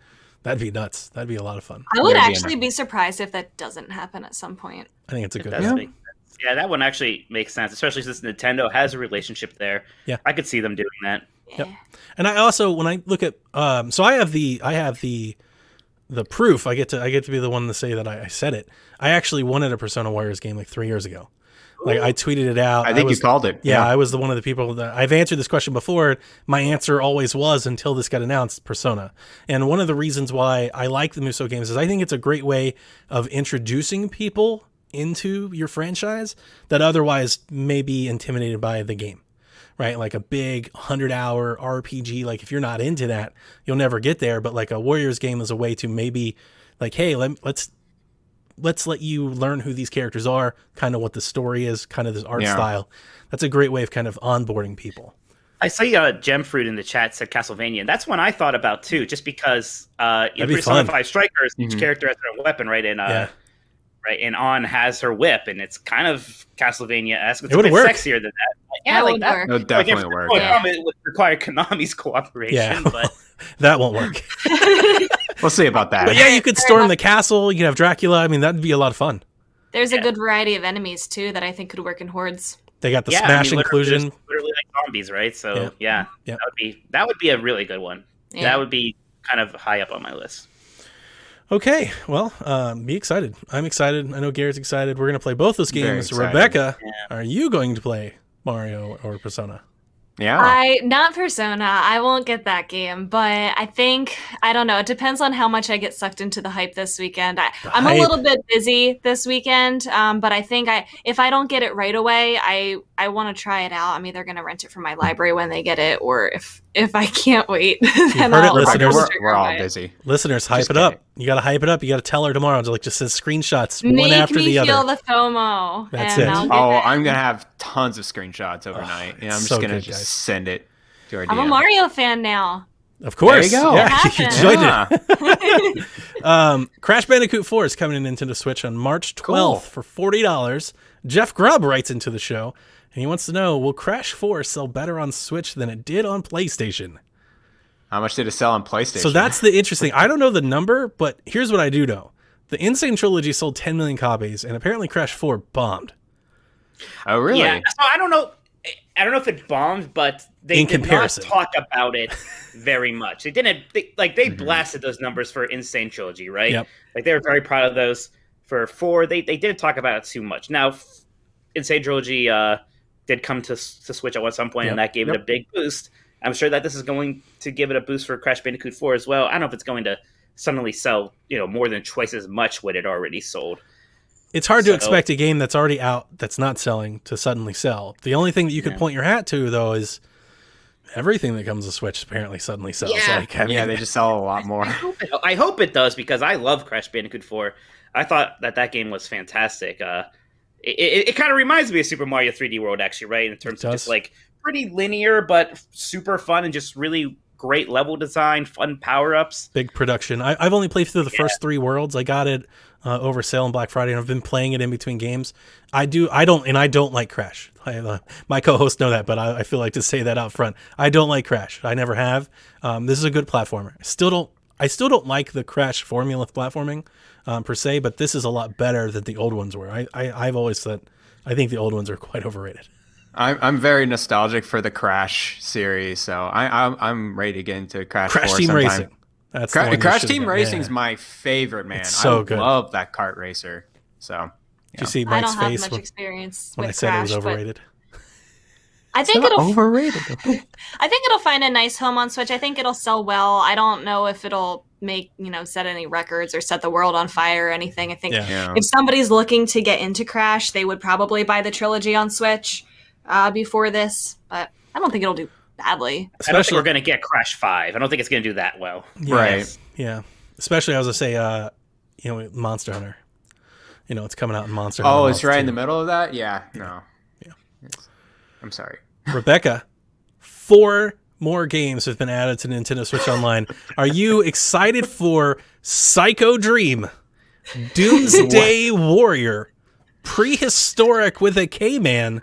That'd be nuts. That'd be a lot of fun. I would That'd be actually enough. be surprised if that doesn't happen at some point. I think it's a It good does bet. make sense. Yeah, that one actually makes sense, especially since Nintendo has a relationship there. Yeah. I could see them doing that. Yep. And I also, when I look at, so I have the proof. I get to be the one to say that I said it. I actually wanted a Persona Warriors game like 3 years ago. Like I tweeted it out. I think you called it. Yeah, I was one of the people that I've answered this question before. My answer always was, until this got announced, Persona. And one of the reasons why I like the Musou games is I think it's a great way of introducing people into your franchise that otherwise may be intimidated by the game, right? Like a big 100-hour RPG. Like if you're not into that, you'll never get there. But like a Warriors game is a way to maybe like, hey, let's let you learn who these characters are, kind of what the story is, kind of this art style. That's a great way of kind of onboarding people. I see Gem Fruit in the chat said Castlevania, and that's one I thought about too, just because in be Persona fun. 5 Strikers, each character has their own weapon, right? And right, and On has her whip, and it's kind of Castlevania-esque. It's It would a bit work. sexier than that. That like would that. work. It would definitely work. It would require Konami's cooperation, Yeah, but that won't work. We'll see about that. But yeah, you could storm the castle. You could have Dracula. I mean, that'd be a lot of fun. There's a good variety of enemies too that I think could work in hordes. They got the yeah, Smash literally, inclusion. there's literally like zombies, right? So Yeah. that would be a really good one. Yeah. That would be kind of high up on my list. Okay, well, be excited. I'm excited. I know Garrett's excited. We're going to play both those Very games. excited. Rebecca, are you going to play Mario or Persona? Yeah. Not Persona. I won't get that game, but I think I don't know. It depends on how much I get sucked into the hype this weekend. I'm hype. a little bit busy this weekend, but I think if I don't get it right away, I want to try it out. I'm either going to rent it from my library when they get it, or if I can't wait, then heard it, I'll listeners. We're all busy. Listeners, hype Just it up. kidding. You got to hype it up. You got to tell her tomorrow. Just send screenshots Make one after me the feel other. the FOMO. That's and it. I'll get Oh, it. I'm going to have tons of screenshots overnight. And I'm so just going to good, just guys. send it to our I'm a DM. Mario fan now. Of course. There you go. Yeah, It you happened. joined it. Crash Bandicoot 4 is coming to Nintendo Switch on March 12th for $40. Jeff Grubb writes into the show, and he wants to know, will Crash 4 sell better on Switch than it did on PlayStation? How much did it sell on PlayStation? So that's the interesting. I don't know the number, but here's what I do know. The Insane Trilogy sold 10 million copies, and apparently Crash 4 bombed. Oh, really? Yeah, so I don't know if it bombed, but they In did comparison. not talk about it very much. They didn't they blasted those numbers for Insane Trilogy, right? Yep. Like they were very proud of those. For 4, they didn't talk about it too much. Now, Insane Trilogy did come to Switch at some point, Yep. and that gave it a big boost. I'm sure that this is going to give it a boost for Crash Bandicoot 4 as well. I don't know if it's going to suddenly sell, more than twice as much what it already sold. It's hard to So- expect a game that's already out, that's not selling, to suddenly sell. The only thing that you could point your hat to, though, is everything that comes to Switch apparently suddenly sells. Yeah. Like, I mean, Yeah, they just sell a lot more. I hope it does, because I love Crash Bandicoot 4. I thought that game was fantastic. It kind of reminds me of Super Mario 3D World, actually, right? In terms of just like pretty linear, but super fun and just really great level design, fun power-ups. big production. I've only played through the first 3 worlds. I got it over sale on Black Friday, and I've been playing it in between games. I don't like Crash. My co-hosts know that, but I feel like to say that out front. I don't like Crash. I never have. This is a good platformer. I still don't like the Crash formula of platforming per se, but this is a lot better than the old ones were. I've always said I think the old ones are quite overrated. I'm very nostalgic for the Crash series, so I'm ready to get into Crash 4 Team sometime. Racing. That's the one you Crash should've Team done. Racing's Yeah. my favorite, man. It's so I good. love that kart racer. So Did you see I Mike's don't have face much when experience I with said Crash, it was but overrated? I think it'll overrated. I think it'll find a nice home on Switch. I think it'll sell well. I don't know if it'll make, set any records or set the world on fire or anything. I think Yeah. if somebody's looking to get into Crash, they would probably buy the trilogy on Switch before this, but I don't think it'll do badly. I don't think we're going to get Crash 5. I don't think it's going to do that well. Right. Yeah. Especially, I was going to say, Monster Hunter. It's coming out in Monster Hunter. Oh, it's World right in the 2. middle of that? Yeah. No. Yeah. I'm sorry. Rebecca, 4 more games have been added to Nintendo Switch Online. Are you excited for Psycho Dream, Doomsday Warrior, Prehistoric with a K-Man,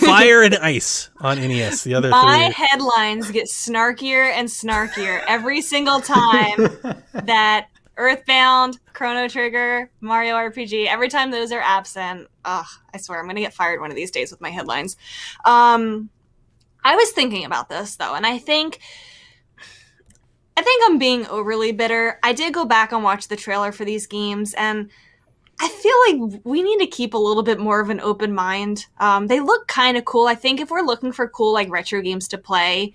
Fire and Ice on NES. The other My three. headlines get snarkier and snarkier every single time that Earthbound, Chrono Trigger, Mario RPG, every time those are absent, I swear I'm going to get fired one of these days with my headlines. I was thinking about this, though, and I think I'm being overly bitter. I did go back and watch the trailer for these games, and I feel like we need to keep a little bit more of an open mind. They look kind of cool. I think if we're looking for cool, like, retro games to play,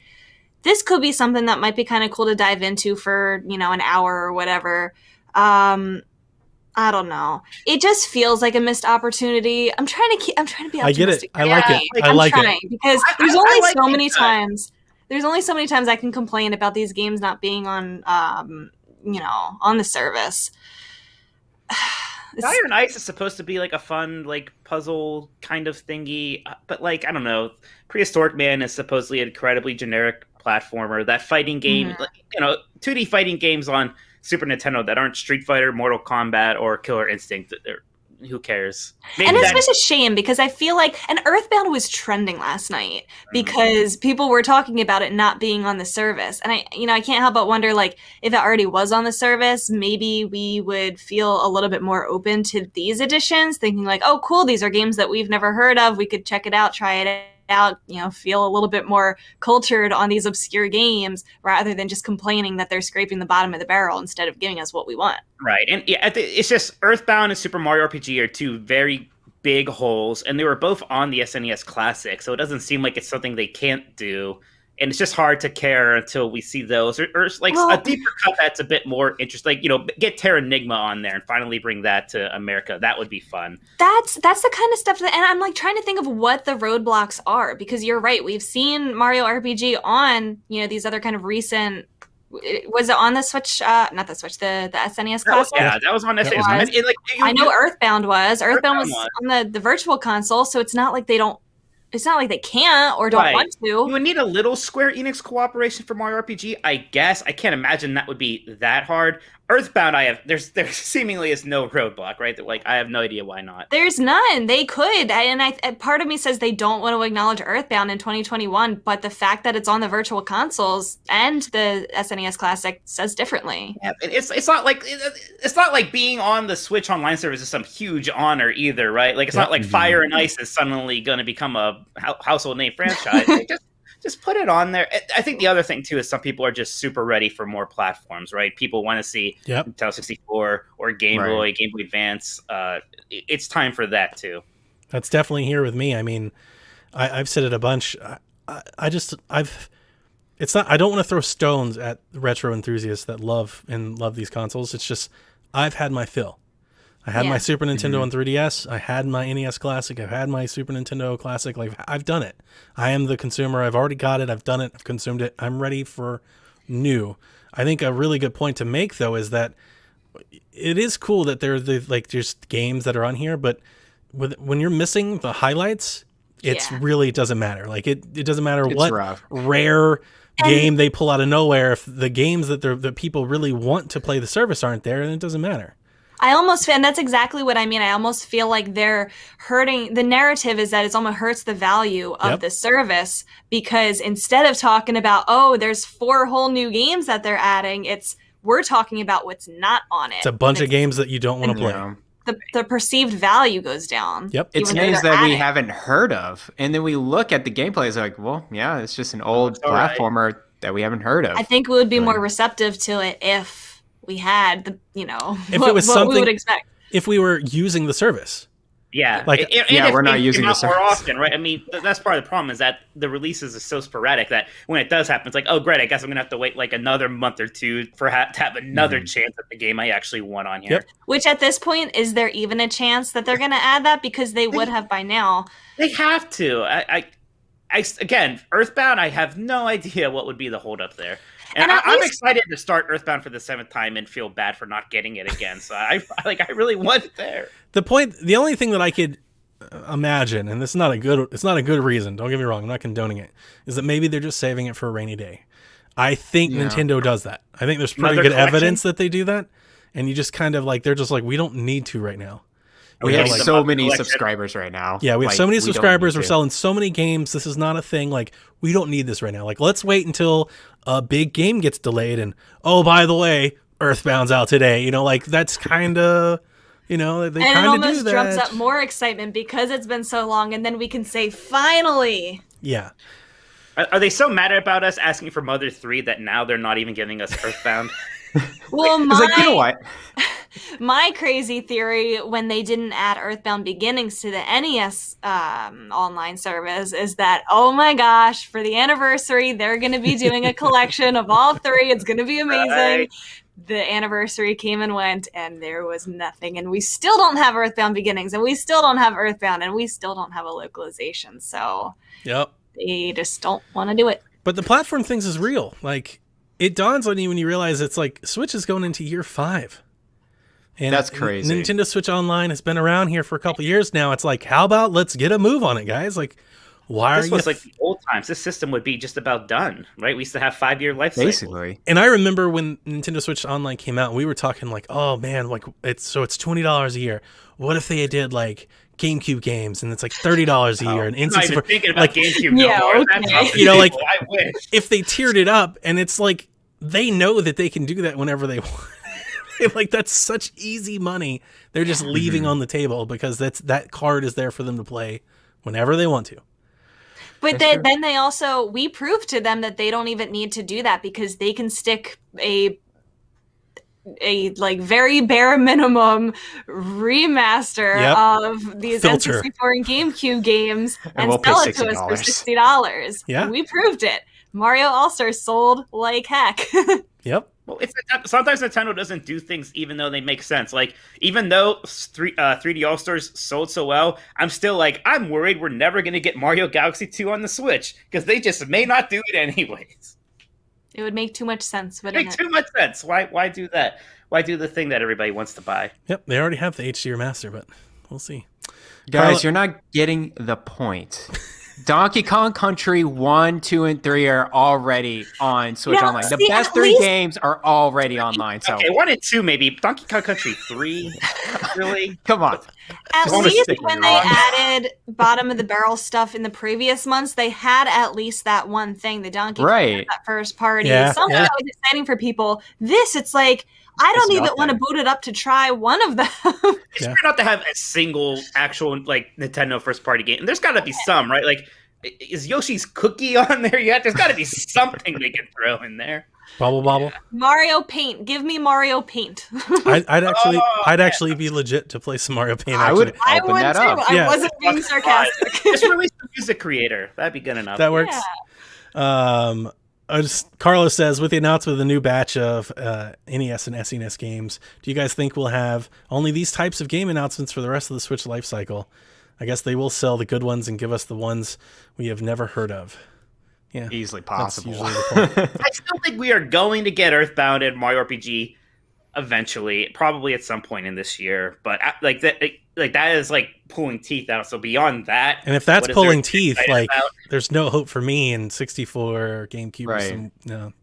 this could be something that might be kind of cool to dive into for, an hour or whatever. I don't know. It just feels like a missed opportunity. I'm trying to be optimistic. I get it. I like it. I like it. Because there's only so many times. There's only so many times I can complain about these games not being on, on the service. Fire and Ice is supposed to be like a fun, like, puzzle kind of thingy, but, like, I don't know. Prehistoric Man is supposedly an incredibly generic platformer. That fighting game, 2D fighting games on Super Nintendo that aren't Street Fighter, Mortal Kombat, or Killer Instinct, who cares? Maybe and it's just a shame because I feel like, and Earthbound was trending last night because people were talking about it not being on the service. And I can't help but wonder, like, if it already was on the service, maybe we would feel a little bit more open to these editions, thinking like, oh, cool, these are games that we've never heard of. We could check it out, try it out, feel a little bit more cultured on these obscure games rather than just complaining that they're scraping the bottom of the barrel instead of giving us what we want. Right. And yeah, it's just Earthbound and Super Mario RPG are two very big holes, and they were both on the SNES Classic, so it doesn't seem like it's something they can't do. And it's just hard to care until we see those, or like a deeper cut that's a bit more interesting. Like, get Terranigma on there and finally bring that to America. That would be fun. That's the kind of stuff and I'm like trying to think of what the roadblocks are, because you're right. We've seen Mario RPG on these other kind of recent. Was it on the Switch? Not the Switch. The SNES Classic. That was on SNES. I know Earthbound was. Earthbound was on the Virtual Console, so it's not like they don't. It's not like they can't or don't want to. You would need a little Square Enix cooperation for Mario RPG, I guess. I can't imagine that would be that hard. Earthbound, there seemingly is no roadblock, right? Like, I have no idea why not. There's none. They could, and part of me says they don't want to acknowledge Earthbound in 2021, but the fact that it's on the Virtual Consoles and the SNES Classic says differently. Yeah, it's not like being on the Switch Online service is some huge honor either, right? Like, it's not like Fire and Ice is suddenly going to become a household name franchise. Just put it on there. I think the other thing, too, is some people are just super ready for more platforms, right? People want to see Nintendo 64 or Game Boy, Game Boy Advance. It's time for that, too. That's definitely here with me. I mean, I've said it a bunch. I don't want to throw stones at retro enthusiasts that love these consoles. It's just, I've had my fill. I had my Super Nintendo and 3DS. I had my NES Classic. I've had my Super Nintendo Classic. Like, I've done it. I am the consumer. I've already got it. I've done it. I've consumed it. I'm ready for new. I think a really good point to make, though, is that it is cool that there's games that are on here, but when you're missing the highlights, it really doesn't matter. Like, it doesn't matter what rare game they pull out of nowhere. If the games that people really want to play the service aren't there, then it doesn't matter. And that's exactly what I mean. I almost feel like they're hurting. The narrative is that it almost hurts the value of the service, because instead of talking about, there's 4 whole new games that they're adding, we're talking about what's not on it. It's a bunch of games that you don't want to play. The perceived value goes down. Yep. It's games that we haven't heard of. And then we look at the gameplay, it's like, well, yeah, it's just an old platformer that we haven't heard of. I think we would be more receptive to it if we had if it was something we would expect. If we were using the service. Yeah. Like, we're not using the service more often, right? I mean, that's part of the problem, is that the releases are so sporadic that when it does happen, it's like, oh, great, I guess I'm going to have to wait like another month or two to have another chance at the game I actually want on here. Yep. Which at this point, is there even a chance that they're going to add that? Because they would have by now. They have to. Again, Earthbound, I have no idea what would be the holdup there. And I'm excited to start Earthbound for the 7th time and feel bad for not getting it again. So I really want it there. The only thing that I could imagine, and it's not a good reason, don't get me wrong, I'm not condoning it, is that maybe they're just saving it for a rainy day. I think Nintendo does that. I think there's pretty good evidence that they do that. And you just kind of like, they're just like, we don't need to right now. We have like, so many subscribers right now. Yeah, we have Like, so many we don't subscribers. need We're to. selling so many games. This is not a thing. Like, we don't need this right now. Like, let's wait until a big game gets delayed. And, oh, by the way, Earthbound's out today. You know, like, that's kind of, you know, they And it kind of do almost that. drums up more excitement because it's been so long, and then we can say, finally. Yeah. Are they so mad about us asking for Mother 3 that now they're not even giving us Earthbound? Well, It's like, you know what? my crazy theory when they didn't add Earthbound Beginnings to the NES online service is that, oh my gosh, for the anniversary, they're going to be doing a collection of all three. It's going to be amazing. Right. The anniversary came and went, and there was nothing. And we still don't have Earthbound Beginnings, and we still don't have Earthbound, and we still don't have a localization. So Yep. they just don't want to do it. But the platform things is real. Like, it dawns on you when you realize it's like Switch is going into year 5. And That's crazy. Nintendo Switch Online has been around here for a couple years now. It's like, how about let's get a move on it, guys? Like, why This are was you... like the old times. This system would be just about done, right? We used to have 5-year life cycle. Basically. And I remember when Nintendo Switch Online came out, we were talking like, oh man, like it's $20 a year. What if they did like GameCube games and it's like $30 a year and I'm not even N64 thinking about like, GameCube no Yeah, more. okay. That's off the You know, like- table. I wish. if they tiered it up, and it's like they know that they can do that whenever they want. Like, that's such easy money they're just leaving on the table because that card is there for them to play whenever they want to. But then they also, we proved to them that they don't even need to do that because they can stick a like very bare minimum remaster of these Filter. N64 and GameCube games and we'll pay sell it to us for $60. $60. Yeah. And we proved it. Mario All-Stars sold like heck. Yep. Well, sometimes Nintendo doesn't do things even though they make sense. Like, even though 3D All-Stars sold so well, I'm still like, I'm worried we're never going to get Mario Galaxy 2 on the Switch because they just may not do it anyways. It would make too much sense, wouldn't Make it? too much sense. Why do that? Why do the thing that everybody wants to buy? Yep. They already have the HD remaster, but we'll see. Guys, Carla- you're not getting the point. Donkey Kong Country 1, 2, and 3 are already on Switch Yeah, Online. The see, best at 3 least- games are already online. So Okay, 1 and 2 maybe. Donkey Kong Country 3? Really? come on. At Just wanna least stick when with they Ron. added bottom of the barrel stuff in the previous months, they had at least that one thing, the Donkey Kong, Right. that first party. Yeah, Something yeah. that was exciting for people. This, it's like, I don't It's even want to nothing. boot it up to try one of them. It's Yeah. weird not to have a single actual like Nintendo first party game. And there's got to be some, right? Like, is Yoshi's Cookie on there yet? There's got to be something they can throw in there. Bobble Bobble. Mario Paint. Give me Mario Paint. I'd actually be legit to play some Mario Paint. I would actually. I open would that too. up. I Yeah. wasn't being sarcastic. Just release the music creator. That'd be good enough. That works. Carlos says, with the announcement of the new batch of NES and SNES games, do you guys think we'll have only these types of game announcements for the rest of the Switch life cycle? I guess they will sell the good ones and give us the ones we have never heard of. Yeah, Easily that's possible. usually the point. I still think we are going to get Earthbound and Mario RPG eventually, probably at some point in this year. But like that is like pulling teeth out. So beyond that, And if that's what is there pulling to be teeth, excited like about? there's no hope for me in 64 or GameCube. Or Right. some, no.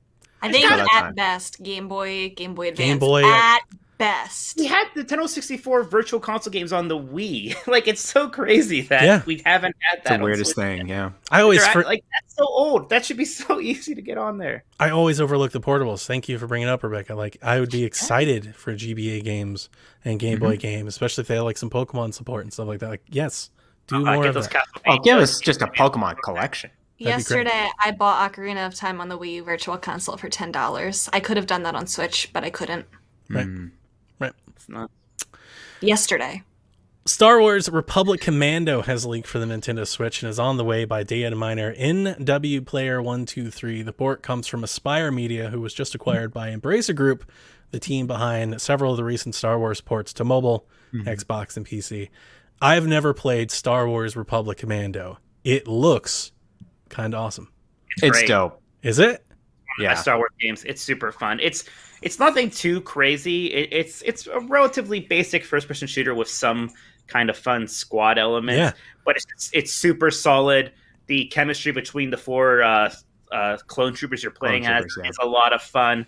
I think got at time. best, Game Boy Advance. Game Boy, at best. We had the Nintendo 64 virtual console games on the Wii. Like, it's so crazy that Yeah. we haven't had that. It's the on weirdest Switch. thing, yeah. I always Like, that's so old. That should be so easy to get on there. I always overlook the portables. Thank you for bringing it up, Rebecca. Like, I would be excited for GBA games and Game Boy games, especially if they had like some Pokemon support and stuff like that. Like, yes, do more Get of those that. Oh, Castlevania. give us just a Pokemon collection. That'd be great. Yesterday, I bought Ocarina of Time on the Wii Virtual Console for $10. I could have done that on Switch, but I couldn't. Right. Right. It's not. Yesterday. Star Wars Republic Commando has leaked for the Nintendo Switch and is on the way by data miner NW Player 123. The port comes from Aspire Media, who was just acquired by Embracer Group, the team behind several of the recent Star Wars ports to mobile, Xbox, and PC. I've never played Star Wars Republic Commando. It looks kind of awesome. It's great. dope. Is it? Yeah. Star Wars games. It's super fun. It's nothing too crazy. It's a relatively basic first person shooter with some kind of fun squad elements. Yeah. But it's super solid. The chemistry between the four clone troopers you're playing Clone as troopers, yeah. is a lot of fun.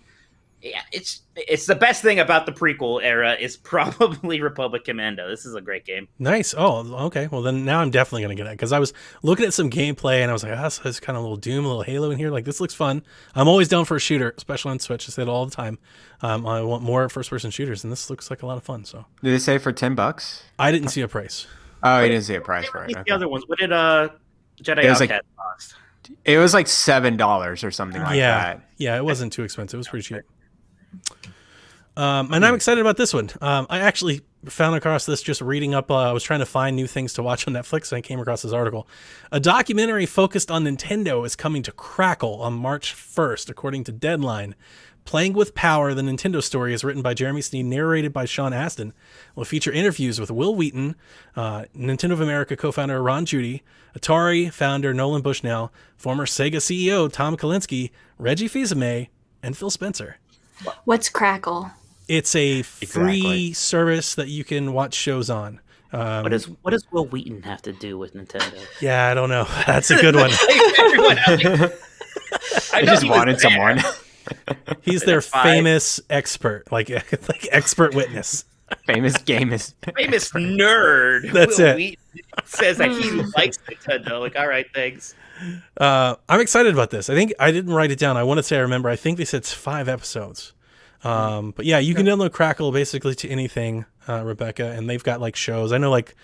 Yeah, it's the best thing about the prequel era is probably Republic Commando. This is a great game. Nice. Oh, okay. Well, then now I'm definitely going to get it because I was looking at some gameplay and I was like, oh, so there's kind of a little Doom, a little Halo in here. Like, this looks fun. I'm always down for a shooter, especially on Switch. I say it all the time. I want more first-person shooters, and this looks like a lot of fun. So, Did they say for $10? I didn't see a price. Oh, you didn't see a price for it. The Okay. other ones. What did Jedi It was Outcast cost? It was like $7 or something like that. Yeah, it wasn't too expensive. It was pretty cheap. And I'm excited about this one. I actually found across this just reading up. I was trying to find new things to watch on Netflix, and I came across this article. A documentary focused on Nintendo is coming to Crackle on March 1st, according to Deadline. Playing with Power, the Nintendo story, is written by Jeremy Sneed, narrated by Sean Astin. Will feature interviews with Will Wheaton, Nintendo of America co-founder Ron Judy, Atari founder Nolan Bushnell, former Sega CEO Tom Kalinske, Reggie Fils-Aimé, and Phil Spencer. What's Crackle? It's a free Exactly. service that you can watch shows on. What does Will Wheaton have to do with Nintendo? Yeah, I don't know. That's a good one. Everyone else, I know just he was wanted there. someone. He's their That's fine. famous expert, like expert witness. Famous game is. Famous nerd. That's Will it. Wheaton says that he likes Nintendo. Like, all right, thanks. I'm excited about this. I think I didn't write it down. I want to say I remember. I think they said it's 5 episodes. But yeah, you can download Crackle basically to anything, Rebecca, and they've got like shows. I know, like,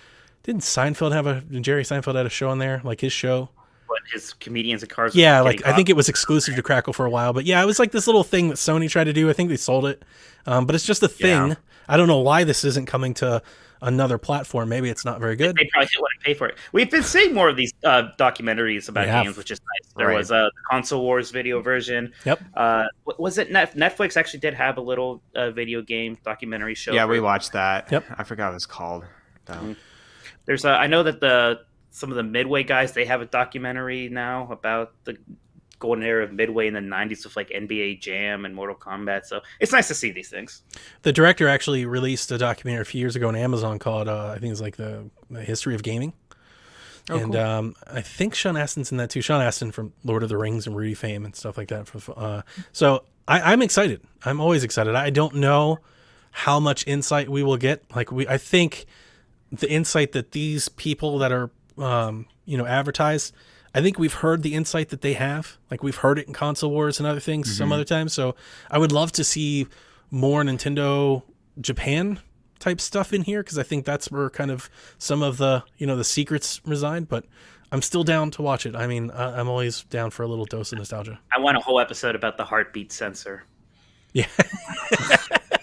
didn't Jerry Seinfeld had a show on there, like his show? What his comedians and cars? Yeah, were like getting I think it was exclusive to Crackle for a while, but yeah, it was like this little thing that Sony tried to do. I think they sold it, but it's just a thing. Yeah. I don't know why this isn't coming to another platform. Maybe it's not very good. They probably didn't want to pay for it. We've been seeing more of these documentaries about We have. games, which is nice. There Right. was a Console Wars video version. Yep. Was it Netflix actually did have a little video game documentary show? Yeah, for- we watched that. Yep. I forgot what it's called. Though. There's I know that some of the Midway guys, they have a documentary now about the golden era of Midway in the 90s with like NBA Jam and Mortal Kombat. So it's nice to see these things. The director actually released a documentary a few years ago on Amazon called I think it's like the History of Gaming. Oh, And cool. I think Sean Astin's in that too. Sean Astin from Lord of the Rings and Rudy fame and stuff like that. So I'm excited. I'm always excited. I don't know how much insight we will get. I think the insight that these people that are advertised, I think we've heard the insight that they have. Like, we've heard it in Console Wars and other things some other times. So I would love to see more Nintendo Japan type stuff in here, because I think that's where kind of some of the the secrets reside. But I'm still down to watch it. I mean, I'm always down for a little dose of nostalgia. I want a whole episode about the heartbeat sensor. Yeah.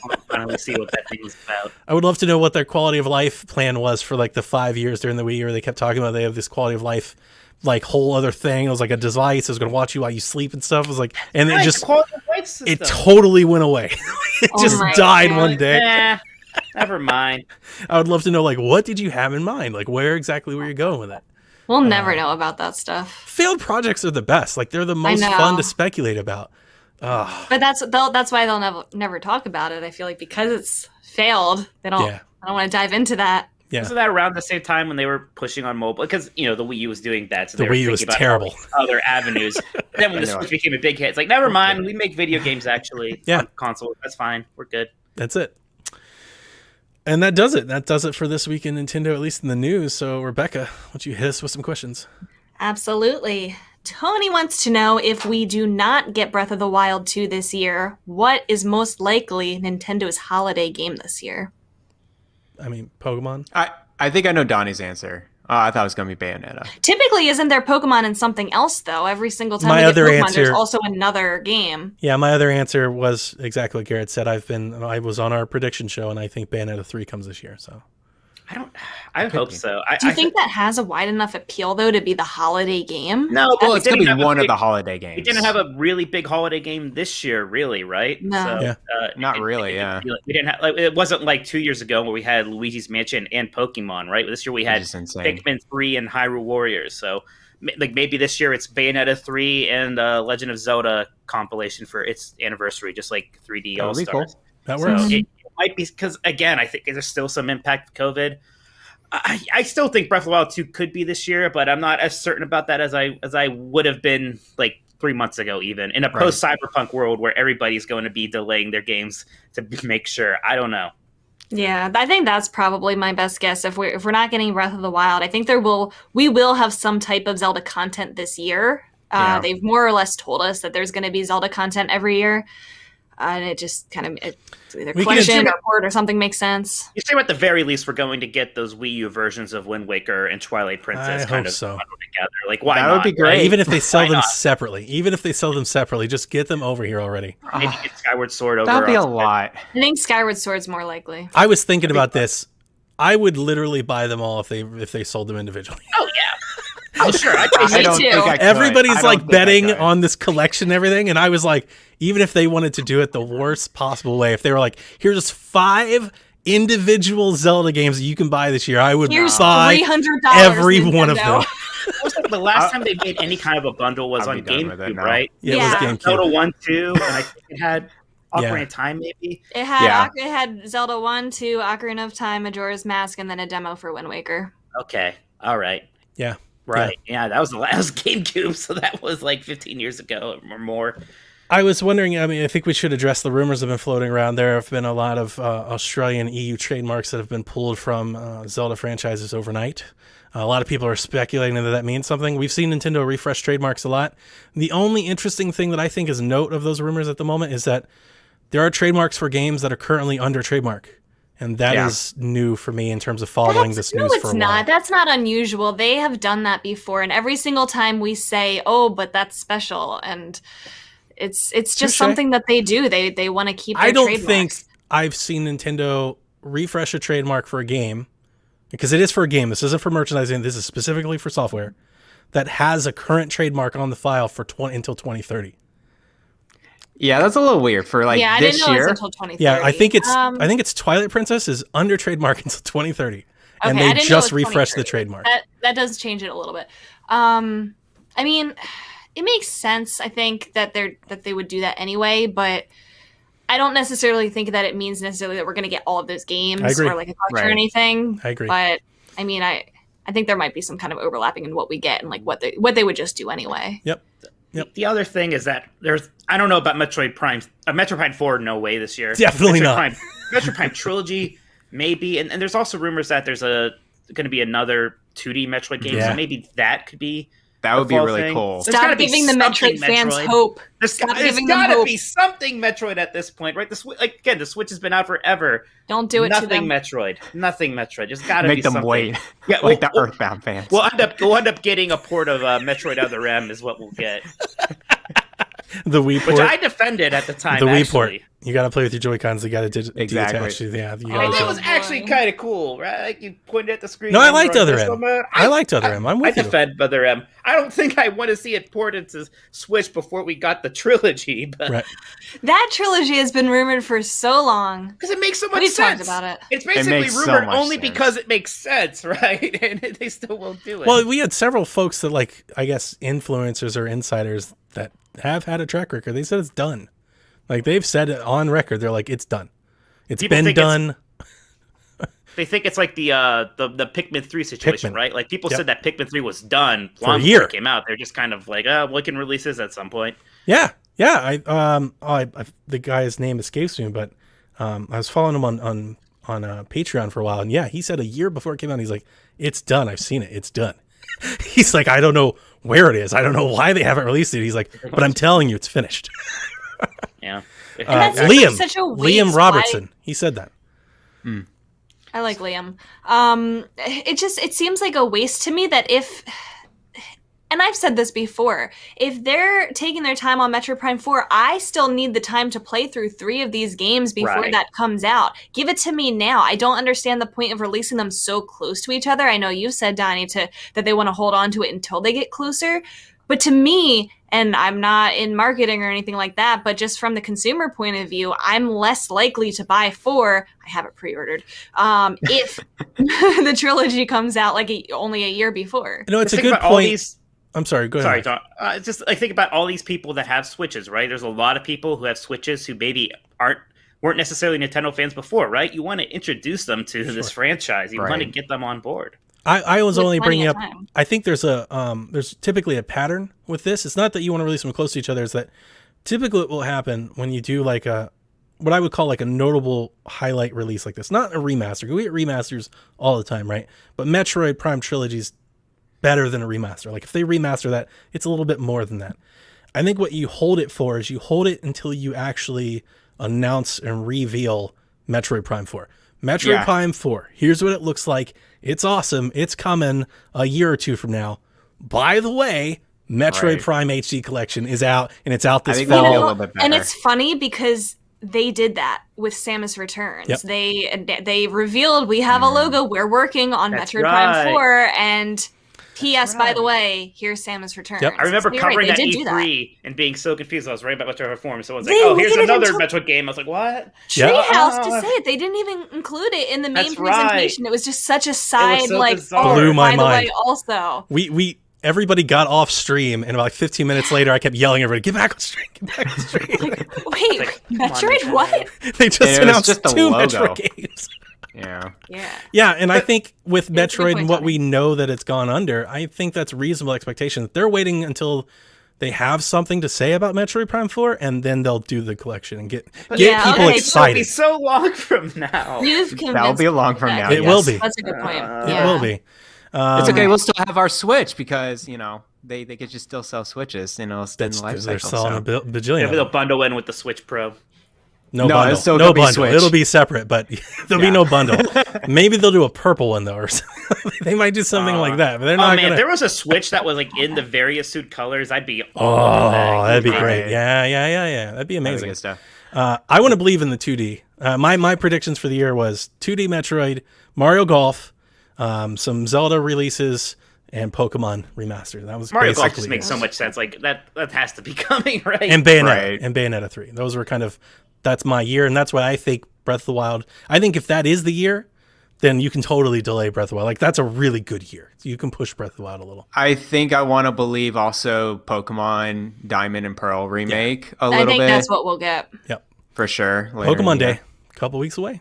I'll finally see what that thing is about. I would love to know what their quality of life plan was for like the 5 years during the Wii U, where they kept talking about they have this quality of life like whole other thing. It was like a device. It was going to watch you while you sleep and stuff. It was like, and it Nice, just, quality of life system. it totally went away. It Oh just my died God. one day. Never mind. I would love to know, like, what did you have in mind? Like, where exactly were you going with it? We'll never know about that stuff. Failed projects are the best. Like, they're the most know. fun to speculate about. But that's why they'll never talk about it. I feel like because it's failed, they don't. Yeah. I don't want to dive into that. Yeah. Wasn't that around the same time when they were pushing on mobile? Because the Wii U was doing that, so The they were Wii U was thinking about terrible. all these other avenues. Then when the I know Switch became a big hit, it's like, never mind, we make video games actually Yeah. on console. That's fine, we're good. That's it. And that does it. That does it for this week in Nintendo, at least in the news. So, Rebecca, why don't you hit us with some questions? Absolutely. Tony wants to know, if we do not get Breath of the Wild 2 this year, what is most likely Nintendo's holiday game this year? I mean, Pokemon. I think I know Donnie's answer. I thought it was going to be Bayonetta. Typically, isn't there Pokemon in something else, though? Every single time My we get other Pokemon, answer- there's also another game. Yeah, my other answer was exactly what Garrett said. I was on our prediction show, and I think Bayonetta 3 comes this year. So I hope so. Do you think that has a wide enough appeal, though, to be the holiday game? No, Well, it it's going to didn't be have a one of big- the holiday games. We didn't have a really big holiday game this year, really, right? No. So, Yeah. Not really, yeah. We didn't have. Like, it wasn't like 2 years ago where we had Luigi's Mansion and Pokemon, right? This year we had Which is insane. Pikmin 3 and Hyrule Warriors. So, like, maybe this year it's Bayonetta 3 and Legend of Zelda compilation for its anniversary, just like 3D That All would be Stars. cool. that So works. it might be because, again, I think there's still some impact of COVID. I still think Breath of the Wild 2 could be this year, but I'm not as certain about that as I would have been like 3 months ago, even in a post Cyberpunk world where everybody's going to be delaying their games to make sure. I don't know. Yeah, I think that's probably my best guess. If we're not getting Breath of the Wild, I think we will have some type of Zelda content this year. They've more or less told us that there's going to be Zelda content every year, and it just kind of either collection or port or something makes sense. You say at the very least we're going to get those Wii U versions of Wind Waker and Twilight Princess I hope so. Together. Like, why that not? would be great. Even if they sell them separately, just get them over here already. Maybe get Skyward Sword over. That'd be a lot. I think Skyward Sword's more likely. I was thinking about this. I would literally buy them all if they sold them individually. Oh yeah. Oh sure. I don't think I could. Everybody's like betting I could. on this collection and everything, and I was like, even if they wanted to do it the worst possible way, if they were like, here's 5 individual Zelda games that you can buy this year, I would buy $300 every one of them. It was like the last time they made any kind of a bundle was on GameCube, right? Yeah, it was GameCube. Zelda 1, 2, and I think it had Ocarina of Time, maybe. It had Zelda 1, 2, Ocarina of Time, Majora's Mask, and then a demo for Wind Waker. Okay, all right. Yeah. Right. Yeah, that was the last GameCube, so that was like 15 years ago or more. I was wondering, I think we should address the rumors that have been floating around. There have been a lot of Australian EU trademarks that have been pulled from Zelda franchises overnight. A lot of people are speculating that means something. We've seen Nintendo refresh trademarks a lot. The only interesting thing that I think is note of those rumors at the moment is that there are trademarks for games that are currently under trademark. And that is new for me in terms of following this news for a while. No, it's not. That's not unusual. They have done that before. And every single time we say, oh, but that's special. And it's just something that they do. They want to keep their trademarks. I don't think I've seen Nintendo refresh a trademark for a game, because it is for a game. This isn't for merchandising. This is specifically for software that has a current trademark on the file for until 2030. Yeah, that's a little weird for this year. I didn't know it was until 2030. Yeah, I think it's Twilight Princess is under trademark until 2030, and Okay, they just refreshed the trademark. That does change it a little bit. I mean, it makes sense. I think that they would do that anyway, but I don't necessarily think that it means necessarily that we're going to get all of those games or like a collection or anything. I agree. But I mean, I think there might be some kind of overlapping in what we get and like what they would just do anyway. Yep. The other thing is that I don't know about Metroid Prime. Metroid Prime 4, no way this year. Definitely not. Metroid Prime Trilogy, maybe. And there's also rumors that there's going to be another 2D Metroid game. So maybe that could be. That would be really cool. Stop giving the Metroid fans hope. There's got to be something Metroid at this point, right? The Switch has been out forever. Don't do it to them. Nothing Metroid. There's got to be something. Make them wait. Yeah, like the Earthbound fans. We'll end up getting a port of Metroid Other M is what we'll get. The Wii port, which I defended at the time. The Wii port. You got to play with your Joy-Cons. You got to detach. That was actually kind of cool, right? Like you pointed at the screen. No, I liked Other M. I liked Other M. I'm with you. I defend Other M. I don't think I want to see it ported to Switch before we got the trilogy. But right. That trilogy has been rumored for so long because it makes so much We've sense. Talked about it. It's basically rumored only because it makes sense, right? And they still won't do it. Well, we had several folks that, like, I guess, influencers or insiders that have had a track record. They said it's done. Like, they've said it on record. They're like, it's done. It's been done. They think it's like the Pikmin 3 situation, right? Like, people said that Pikmin 3 was done long before it came out. They're just kind of like, we can release this at some point. Yeah. The guy's name escapes me, but I was following him on Patreon for a while, and he said a year before it came out, he's like, it's done. I've seen it. It's done. He's like, I don't know where it is. I don't know why they haven't released it. He's like, but I'm telling you, it's finished. Yeah. Liam Robertson. He said that. I like Liam. It seems like a waste to me that and I've said this before, if they're taking their time on Metroid Prime 4, I still need the time to play through 3 of these games before that comes out. Give it to me now. I don't understand the point of releasing them so close to each other. I know you said, Donnie, that they want to hold on to it until they get closer. But to me, and I'm not in marketing or anything like that, but just from the consumer point of view, I'm less likely to buy 4. I have it pre-ordered. If the trilogy comes out only a year before. No, it's a good point. I'm sorry, go ahead. Sorry, Tom. Just I think about all these people that have Switches, right? There's a lot of people who have Switches who maybe weren't necessarily Nintendo fans before, right? You want to introduce them to this franchise. You want to get them on board. I was With only plenty bringing of up. time. I think there's typically a pattern with this. It's not that you want to release them close to each other. It's that typically what will happen when you do like what I would call like a notable highlight release like this. Not a remaster. We get remasters all the time, right? But Metroid Prime Trilogy's better than a remaster. Like if they remaster that, it's a little bit more than that. I think what you hold it for is you hold it until you actually announce and reveal Metroid Prime 4. Metroid Prime 4. Here's what it looks like. It's awesome. It's coming a year or two from now. By the way, Metroid Prime HD Collection is out, and it's out this fall. A little bit better. And it's funny because they did that with Samus Returns. Yep. They revealed we have a logo. We're working on That's Metroid right. Prime 4, and P.S. By the way, here's Samus Returns. Yep. I remember So you're right, covering they that did do E3 and being so confused. I was right about Metroid Reform. So I was like, They oh, here's waited another until- Metroid game. I was like, what? Treehouse to say it. They didn't even include it in the main That's right. presentation. It was just such a side, so like, bizarre. oh, Blew my by the mind. way, also. Everybody got off stream, and about 15 minutes later, I kept yelling at everybody, get back on stream, get back on stream. Wait, Like, come on, Metroid, Nintendo. what? They just And it was announced just the 2 logo. Metroid games. Yeah. Yeah. Yeah, and I think with That's a good Metroid point, and what Tony. we know that it's gone under, I think that's a reasonable expectation. That they're waiting until they have something to say about Metroid Prime 4, and then they'll do the collection and get Yeah, people okay, It'll be excited. so long from now. You've That'll be convinced long me from that. now. It will be. That's a good point. It will be. It's okay. We'll still have our Switch because they could just still sell Switches. It's in That's the life because they're cycle. selling a bajillion. Maybe of they'll them. bundle in with the Switch Pro. No No, bundle. it's still No gonna be bundle. Switch. It'll be separate, but there'll be no bundle. Maybe they'll do a purple one though, or something. They might do something like that. But they're Oh not man, gonna. if there was a Switch that was like in the various suit colors, I'd be all Oh, over that. that'd be Right. great. Yeah. That'd be That'd be amazing. good stuff. I want to believe in the 2D. My predictions for the year was 2D Metroid, Mario Golf, some Zelda releases, and Pokemon remaster. That was Mario Golf basically just makes it. so much sense. Like that has to be coming, right? And Bayonetta Right. and Bayonetta 3. Those were that's my year, and that's why I think Breath of the Wild. I think if that is the year, then you can totally delay Breath of the Wild. Like that's a really good year. You can push Breath of the Wild a little. I think I want to believe also Pokemon Diamond and Pearl remake a I little think bit that's what we'll get. Yep. for sure. later in Pokemon the year. Day, a couple weeks away.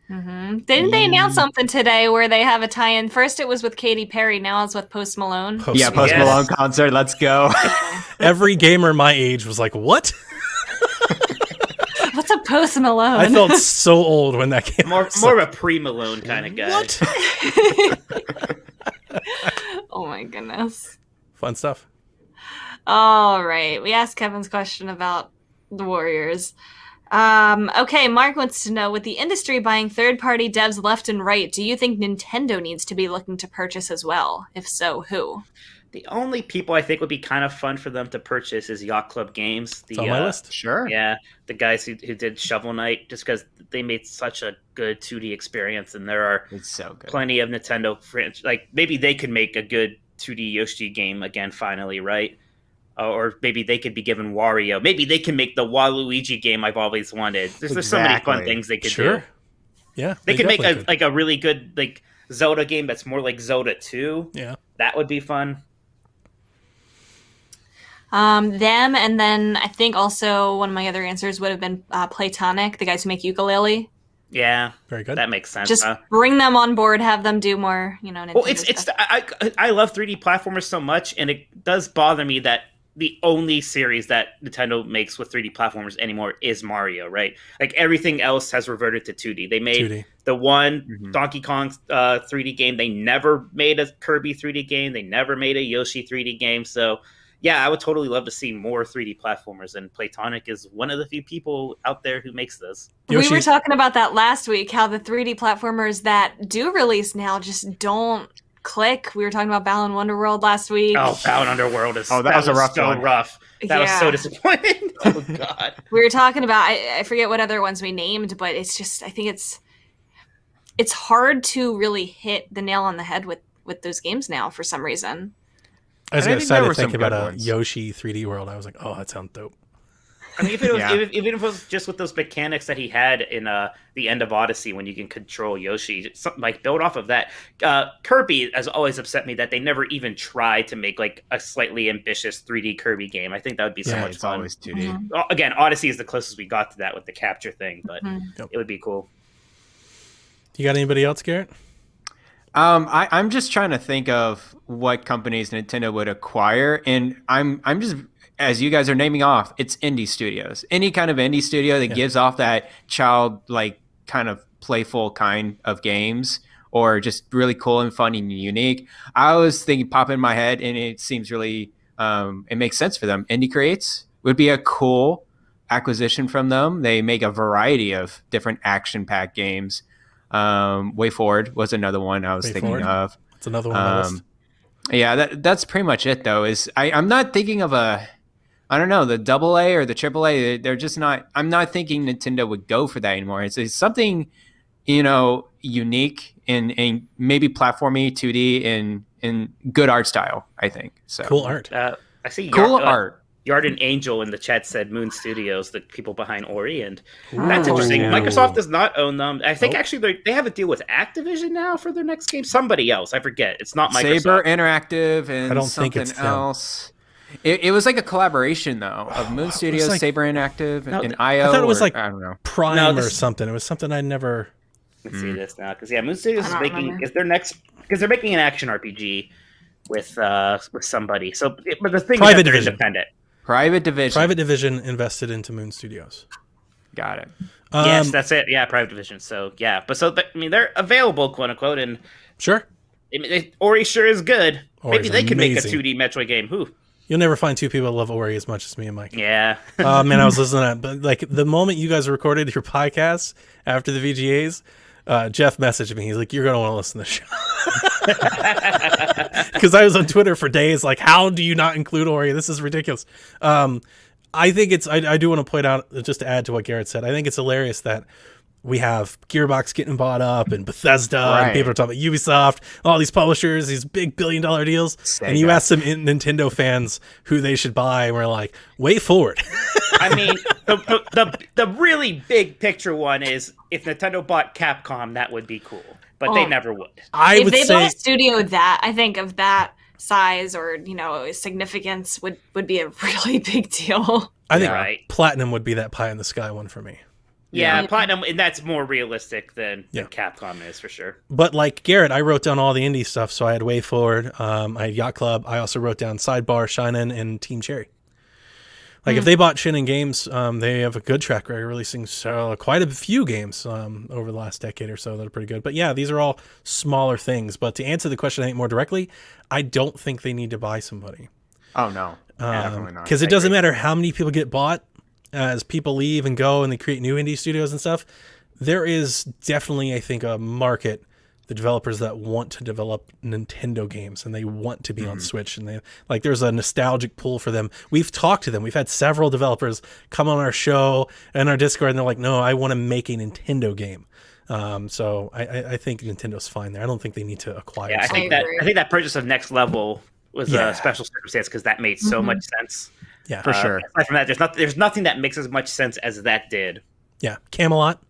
Didn't they announce something today where they have a tie-in? First it was with Katy Perry, now it's with Post Malone. Yeah, Post Yes. Malone concert. Let's go. Every gamer my age was like, "What?" What's a Post Malone? I felt so old when that came. more out. more of a pre-Malone kind of guy. What? Oh my goodness. Fun stuff. All right. We asked Kevin's question about the Warriors. Okay, Mark wants to know, with the industry buying third-party devs left and right, do you think Nintendo needs to be looking to purchase as well? If so, who? The only people I think would be kind of fun for them to purchase is Yacht Club Games. It's on my list. Sure. Yeah, the guys who did Shovel Knight, just because they made such a good 2D experience, and there are It's so good. plenty of Nintendo like maybe they could make a good 2D Yoshi game again finally, right? Or maybe they could be given Wario. Maybe they can make the Waluigi game I've always wanted. There's so many fun Exactly. things they could Sure. do. Yeah. They could make definitely a really good like Zelda game that's more like Zelda 2. Yeah. That would be fun. Them, and then I think also one of my other answers would have been Playtonic, the guys who make ukulele. Yeah, Very good. that makes sense. Just huh? bring them on board, have them do more, Nintendo Well, it's stuff. I love 3D platformers so much, and it does bother me that the only series that Nintendo makes with 3D platformers anymore is Mario, right? Like everything else has reverted to 2D. They made 2D. the one Mhm. Donkey Kong 3D game. They never made a Kirby 3D game. They never made a Yoshi 3D game. So, yeah, I would totally love to see more 3D platformers, and Playtonic is one of the few people out there who makes this. We were Yoshi's- talking about that last week, how the 3D platformers that do release now just don't click. We were talking about Balan Wonderworld last week. Oh, Bound Underworld is that was a rough so one. rough. That was so Yeah. disappointing. Oh God. We were talking about, I forget what other ones we named, but it's just, I think it's hard to really hit the nail on the head with those games now for some reason. I was And I think there excited were to think some about good a ones. Yoshi 3D world. I was like, oh, that sounds dope. I mean, if it was, Yeah. even if it was just with those mechanics that he had in the end of Odyssey, when you can control Yoshi, something like build off of that. Kirby has always upset me that they never even tried to make like a slightly ambitious 3D Kirby game. I think that would be so Yeah, much It's fun. always 2D. Again, Odyssey is the closest we got to that with the capture thing, but Mhm. Yep. it would be cool. You got anybody else, Garrett? I'm just trying to think of what companies Nintendo would acquire, and I'm just, as you guys are naming off, it's indie studios. Any kind of indie studio that gives off that childlike kind of playful kind of games, or just really cool and fun and unique. I was thinking, pop in my head, and it seems really, it makes sense for them. Indie Creates would be a cool acquisition from them. They make a variety of different action-packed games. Way Forward was another one I was thinking of. It's another one on the list. Yeah, that's pretty much it though. I'm not thinking of I don't know, the AA or the AAA. They're just not. I'm not thinking Nintendo would go for that anymore. It's something, unique and maybe platformy 2D in good art style. I think so. Cool art. I see cool art. Yard and Angel in the chat said Moon Studios, the people behind Ori, and that's interesting. Microsoft does not own them. I think actually they have a deal with Activision now for their next game. Somebody else, I forget. It's not Microsoft. Saber Interactive and I don't something think it's else. It was like a collaboration though of Moon Studios, like, Saber Interactive, and IO. I thought it was like I don't know, Prime or something. It was something I never. Let's see this now, because Moon Studios is they're making an action RPG with somebody. So, but the thing is that they're independent. Private Division invested into Moon Studios. Got it. Yes, that's it. Yeah, Private Division. So yeah, but they're available, quote unquote, and sure. Ori sure is good. Ori's Maybe they could make a amazing. 2D Metroid game. Who? You'll never find two people that love Ori as much as me and Mike. Yeah. Man, I was listening to that, but like the moment you guys recorded your podcast after the VGAs, Jeff messaged me. He's like, "You're gonna want to listen to the show." Because I was on Twitter for days, like, "How do you not include Ori? This is ridiculous." I think it's. I do want to point out, just to add to what Garrett said. I think it's hilarious that we have Gearbox getting bought up and Bethesda and people are talking about Ubisoft, all these publishers, these big billion-dollar deals. And you ask some Nintendo fans who they should buy, and we're like, Way Forward. I mean, the really big picture one is if Nintendo bought Capcom, that would be cool. But they never would. If they bought a studio that, I think, of that size or, significance would be a really big deal. I think Platinum would be that pie in the sky one for me. Yeah, Platinum, and that's more realistic than Capcom is, for sure. But like Garrett, I wrote down all the indie stuff. So I had Way Forward, I had Yacht Club. I also wrote down Sidebar, Shinen, and Team Cherry. Like if they bought Shinen Games, they have a good track record releasing quite a few games over the last decade or so that are pretty good. But yeah, these are all smaller things. But to answer the question, I think more directly, I don't think they need to buy somebody. Oh, no. Definitely not. Because it doesn't matter how many people get bought. As people leave and go and they create new indie studios and stuff, there is definitely, I think, a market, the developers that want to develop Nintendo games and they want to be on Switch, and there's a nostalgic pull for them. We've talked to them. We've had several developers come on our show and our Discord, and they're like, no, I want to make a Nintendo game. So I think Nintendo's fine there. I don't think they need to acquire. Yeah, I think that purchase of Next Level was a special circumstance because that made so much sense. Yeah, for sure. Aside from that, there's nothing that makes as much sense as that did. Yeah, Camelot.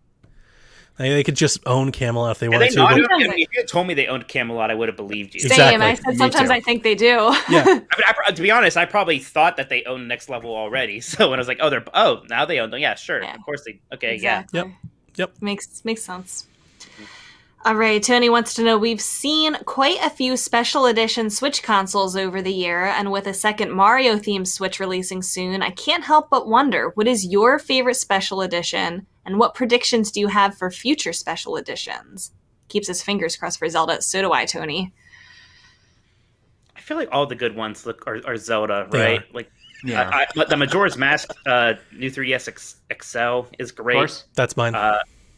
They could just own Camelot if they wanted to. If you had told me they owned Camelot, I would have believed you. Same. I said sometimes I think they do. Yeah. To be honest, I probably thought that they owned Next Level already. So when I was like, now they own them. Yeah, sure. Yeah. Of course they. Okay, exactly. Yeah. Yep. Makes sense. All right, Tony wants to know, we've seen quite a few special edition Switch consoles over the year, and with a second Mario-themed Switch releasing soon, I can't help but wonder, what is your favorite special edition, and what predictions do you have for future special editions? Keeps his fingers crossed for Zelda. So do I, Tony. I feel like all the good ones are Zelda, right? Yeah. The Majora's Mask new 3DS XL is great. Of course. That's mine.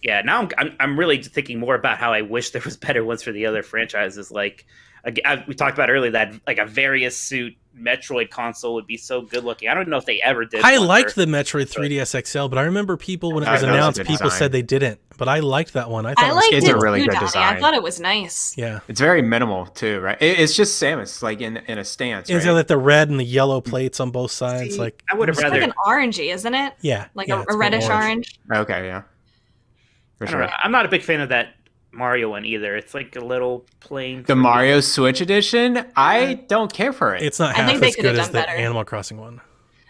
Yeah, now I'm really thinking more about how I wish there was better ones for the other franchises. Like we talked about earlier, that like a various suit Metroid console would be so good looking. I don't know if they ever did. I liked the Metroid 3DS XL, but I remember people when it was announced, people said they didn't. But I liked that one. I thought it's a really good design. I thought it was nice. Yeah, it's very minimal too, right? It's just Samus like in a stance. It's right? like the red and the yellow plates on both sides. See, like I would have rather like an orangey, isn't it? Yeah, like a reddish orange. Okay, yeah. For sure. I'm not a big fan of that Mario one either. It's like a little plain. The Mario Switch edition, I don't care for it. It's not half as good as the Animal Crossing one.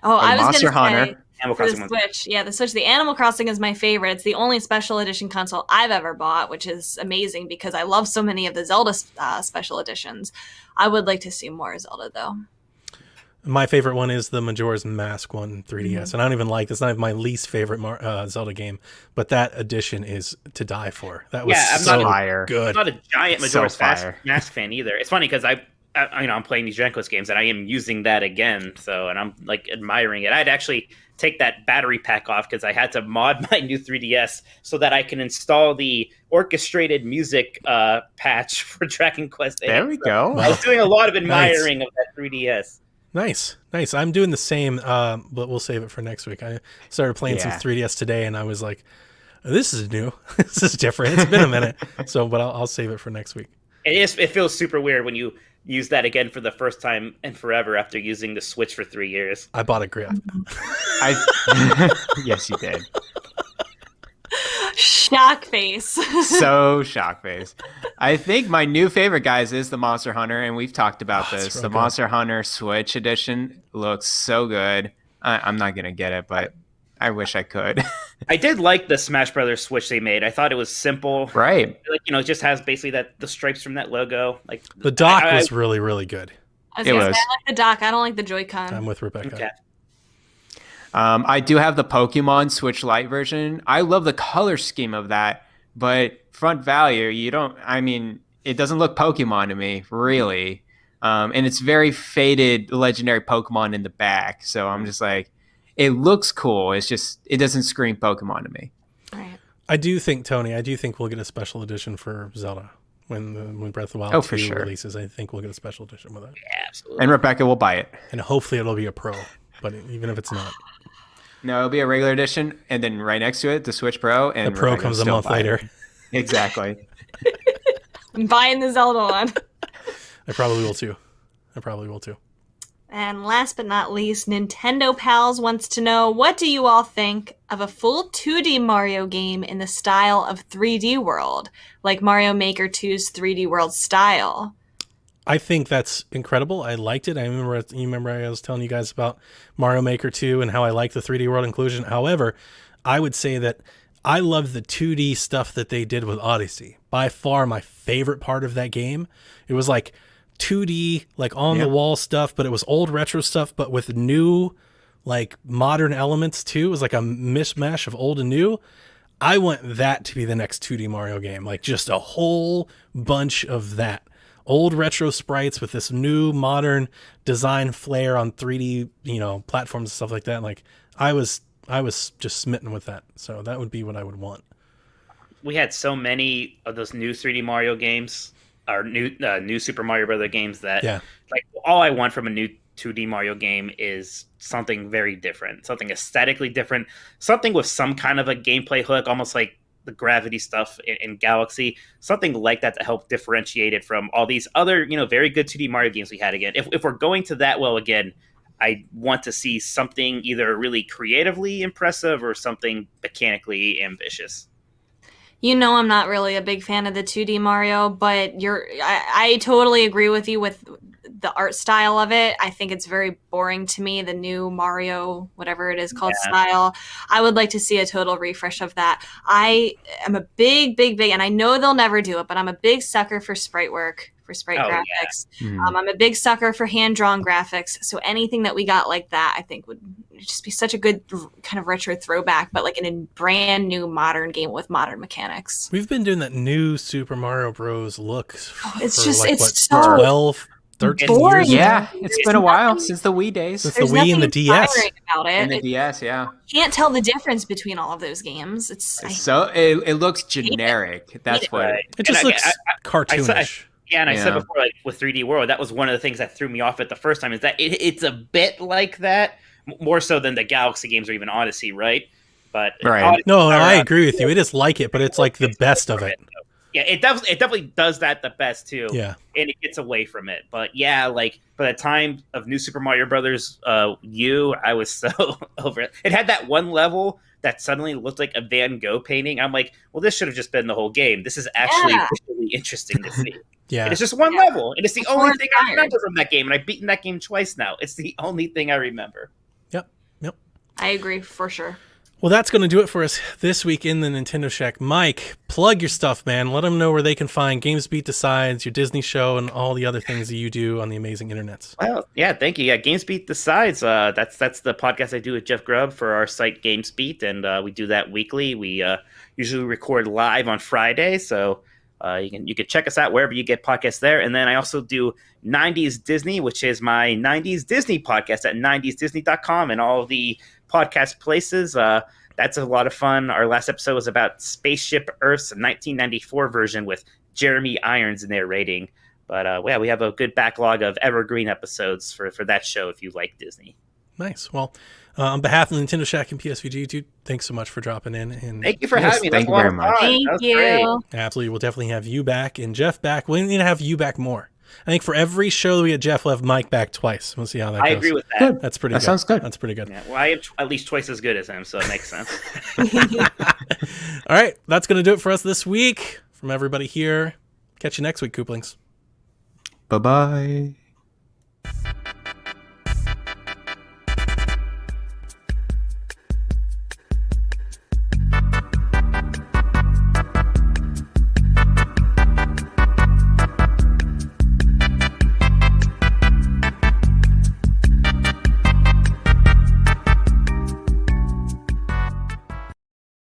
Oh, I was Monster going to say, Animal For the Crossing one's Switch. Yeah, the Switch. The Animal Crossing is my favorite. It's the only special edition console I've ever bought, which is amazing because I love so many of the Zelda special editions. I would like to see more Zelda, though. My favorite one is the Majora's Mask one, 3DS, and I don't even like this. Not even my least favorite Zelda game, but that edition is to die for. That was I'm so not good. I'm not a giant So Majora's fire. Mask fan either. It's funny because I'm playing these Gen Quest games and I am using that again. So, and I'm like admiring it. I'd actually take that battery pack off because I had to mod my new 3DS so that I can install the orchestrated music patch for Dragon Quest 8. There we go. I was doing a lot of admiring of that 3DS. Nice. I'm doing the same, but we'll save it for next week. I started playing some 3DS today, and I was like, "This is new. This is different. It's been a minute." But I'll save it for next week. It feels super weird when you use that again for the first time and forever after using the Switch for 3 years. I bought a grip. Yes, you did. Shock face. So shock face. I think my new favorite, guys, is the Monster Hunter, and we've talked about this. The Monster Hunter Switch edition looks so good. I'm not gonna get it, but I wish I could. I did like the Smash Brothers Switch they made. I thought it was simple, Right? Like it just has basically the stripes from that logo. Like The dock was really, really good. I was It gonna say, was. I like the dock. I don't like the Joy-Con. I'm with Rebecca. Okay. I do have the Pokemon Switch Lite version. I love the color scheme of that, but front value, it doesn't look Pokemon to me, really. And it's very faded legendary Pokemon in the back. So I'm just like, it looks cool. It's just, it doesn't scream Pokemon to me. Right. I do think we'll get a special edition for Zelda when Breath of the Wild 2 for sure. releases. I think we'll get a special edition with it. Yeah, absolutely. And Rebecca will buy it. And hopefully it'll be a Pro, but even if it's not. No, it'll be a regular edition, and then right next to it, the Switch Pro. And The Pro Rebecca will comes a still month buy it. later. Exactly. I'm buying the Zelda one. I probably will too. And last but not least, Nintendo Pals wants to know, what do you all think of a full 2D Mario game in the style of 3D World, like Mario Maker 2's 3D World style? I think that's incredible. I liked it. You remember I was telling you guys about Mario Maker 2 and how I like the 3D world inclusion. However, I would say that I love the 2D stuff that they did with Odyssey. By far my favorite part of that game. It was like 2D, like on the wall stuff, but it was old retro stuff, but with new, like modern elements too. It was like a mishmash of old and new. I want that to be the next 2D Mario game. Like just a whole bunch of that. Old retro sprites with this new modern design flair on 3D, platforms and stuff like that. Like I was just smitten with that. So that would be what I would want. We had so many of those new 3D Mario games, or new Super Mario Brother games that, like, all I want from a new 2D Mario game is something very different, something aesthetically different, something with some kind of a gameplay hook, almost like the Gravity stuff in Galaxy, something like that to help differentiate it from all these other, very good 2D Mario games we had again. If we're going to that well again, I want to see something either really creatively impressive or something mechanically ambitious. I'm not really a big fan of the 2D Mario, but I totally agree with you with the art style of it. I think it's very boring to me, the new Mario, whatever it is called, style. I would like to see a total refresh of that. I am a big, and I know they'll never do it, but I'm a big sucker for sprite work, for sprite graphics. Yeah. I'm a big sucker for hand-drawn graphics. So anything that we got like that, I think would just be such a good kind of retro throwback, but like in a brand new modern game with modern mechanics. We've been doing that new Super Mario Bros. Look it's for just, like, it's what, so 12, 13 years? Yeah, it's been a while since the Wii days. Since the Wii and the DS. About it. And the DS, yeah. Can't tell the difference between all of those games. It looks generic. That's what it just looks cartoonish. I said before, like with 3D World, that was one of the things that threw me off at the first time, is that it's a bit like that, more so than the Galaxy games or even Odyssey, right? But right. No, I agree with you. It is like it, but it's like the best of it. Yeah, it definitely does that the best too. Yeah, and it gets away from it. But yeah, like by the time of New Super Mario Brothers U, I was so over it. It had that one level that suddenly looked like a Van Gogh painting. I'm like, well, this should have just been the whole game. This is actually really interesting to see. Yeah, and it's just one level, and it's the only thing I remember from that game. And I've beaten that game twice now. It's the only thing I remember. Yep. I agree for sure. Well, that's going to do it for us this week in the Nintendo Shack. Mike, plug your stuff, man. Let them know where they can find Games Beat Decides, your Disney show, and all the other things that you do on the amazing internets. Well, yeah, thank you. Yeah, Games Beat Decides. That's the podcast I do with Jeff Grubb for our site Games Beat, and we do that weekly. We usually record live on Friday, so you can check us out wherever you get podcasts there. And then I also do 90s Disney, which is my 90s Disney podcast at 90sdisney.com and all of the podcast places. That's a lot of fun. Our last episode was about Spaceship Earth's 1994 version with Jeremy Irons narrating. But yeah, we have a good backlog of evergreen episodes for that show if you like Disney. Nice. Well, on behalf of Nintendo Shack and PSVG, dude, thanks so much for dropping in. And thank you for having me. Thank you very much. Thank you. Great. Absolutely. We'll definitely have you back and Jeff back. We need to have you back more. I think for every show that we get Jeff, we'll have Mike back twice. We'll see how that goes. I agree with that. That's pretty That good. sounds good. That's pretty good. Yeah, well, I am at least twice as good as him, so it makes sense. All right. That's going to do it for us this week. From everybody here. Catch you next week, Kooplings. Bye-bye.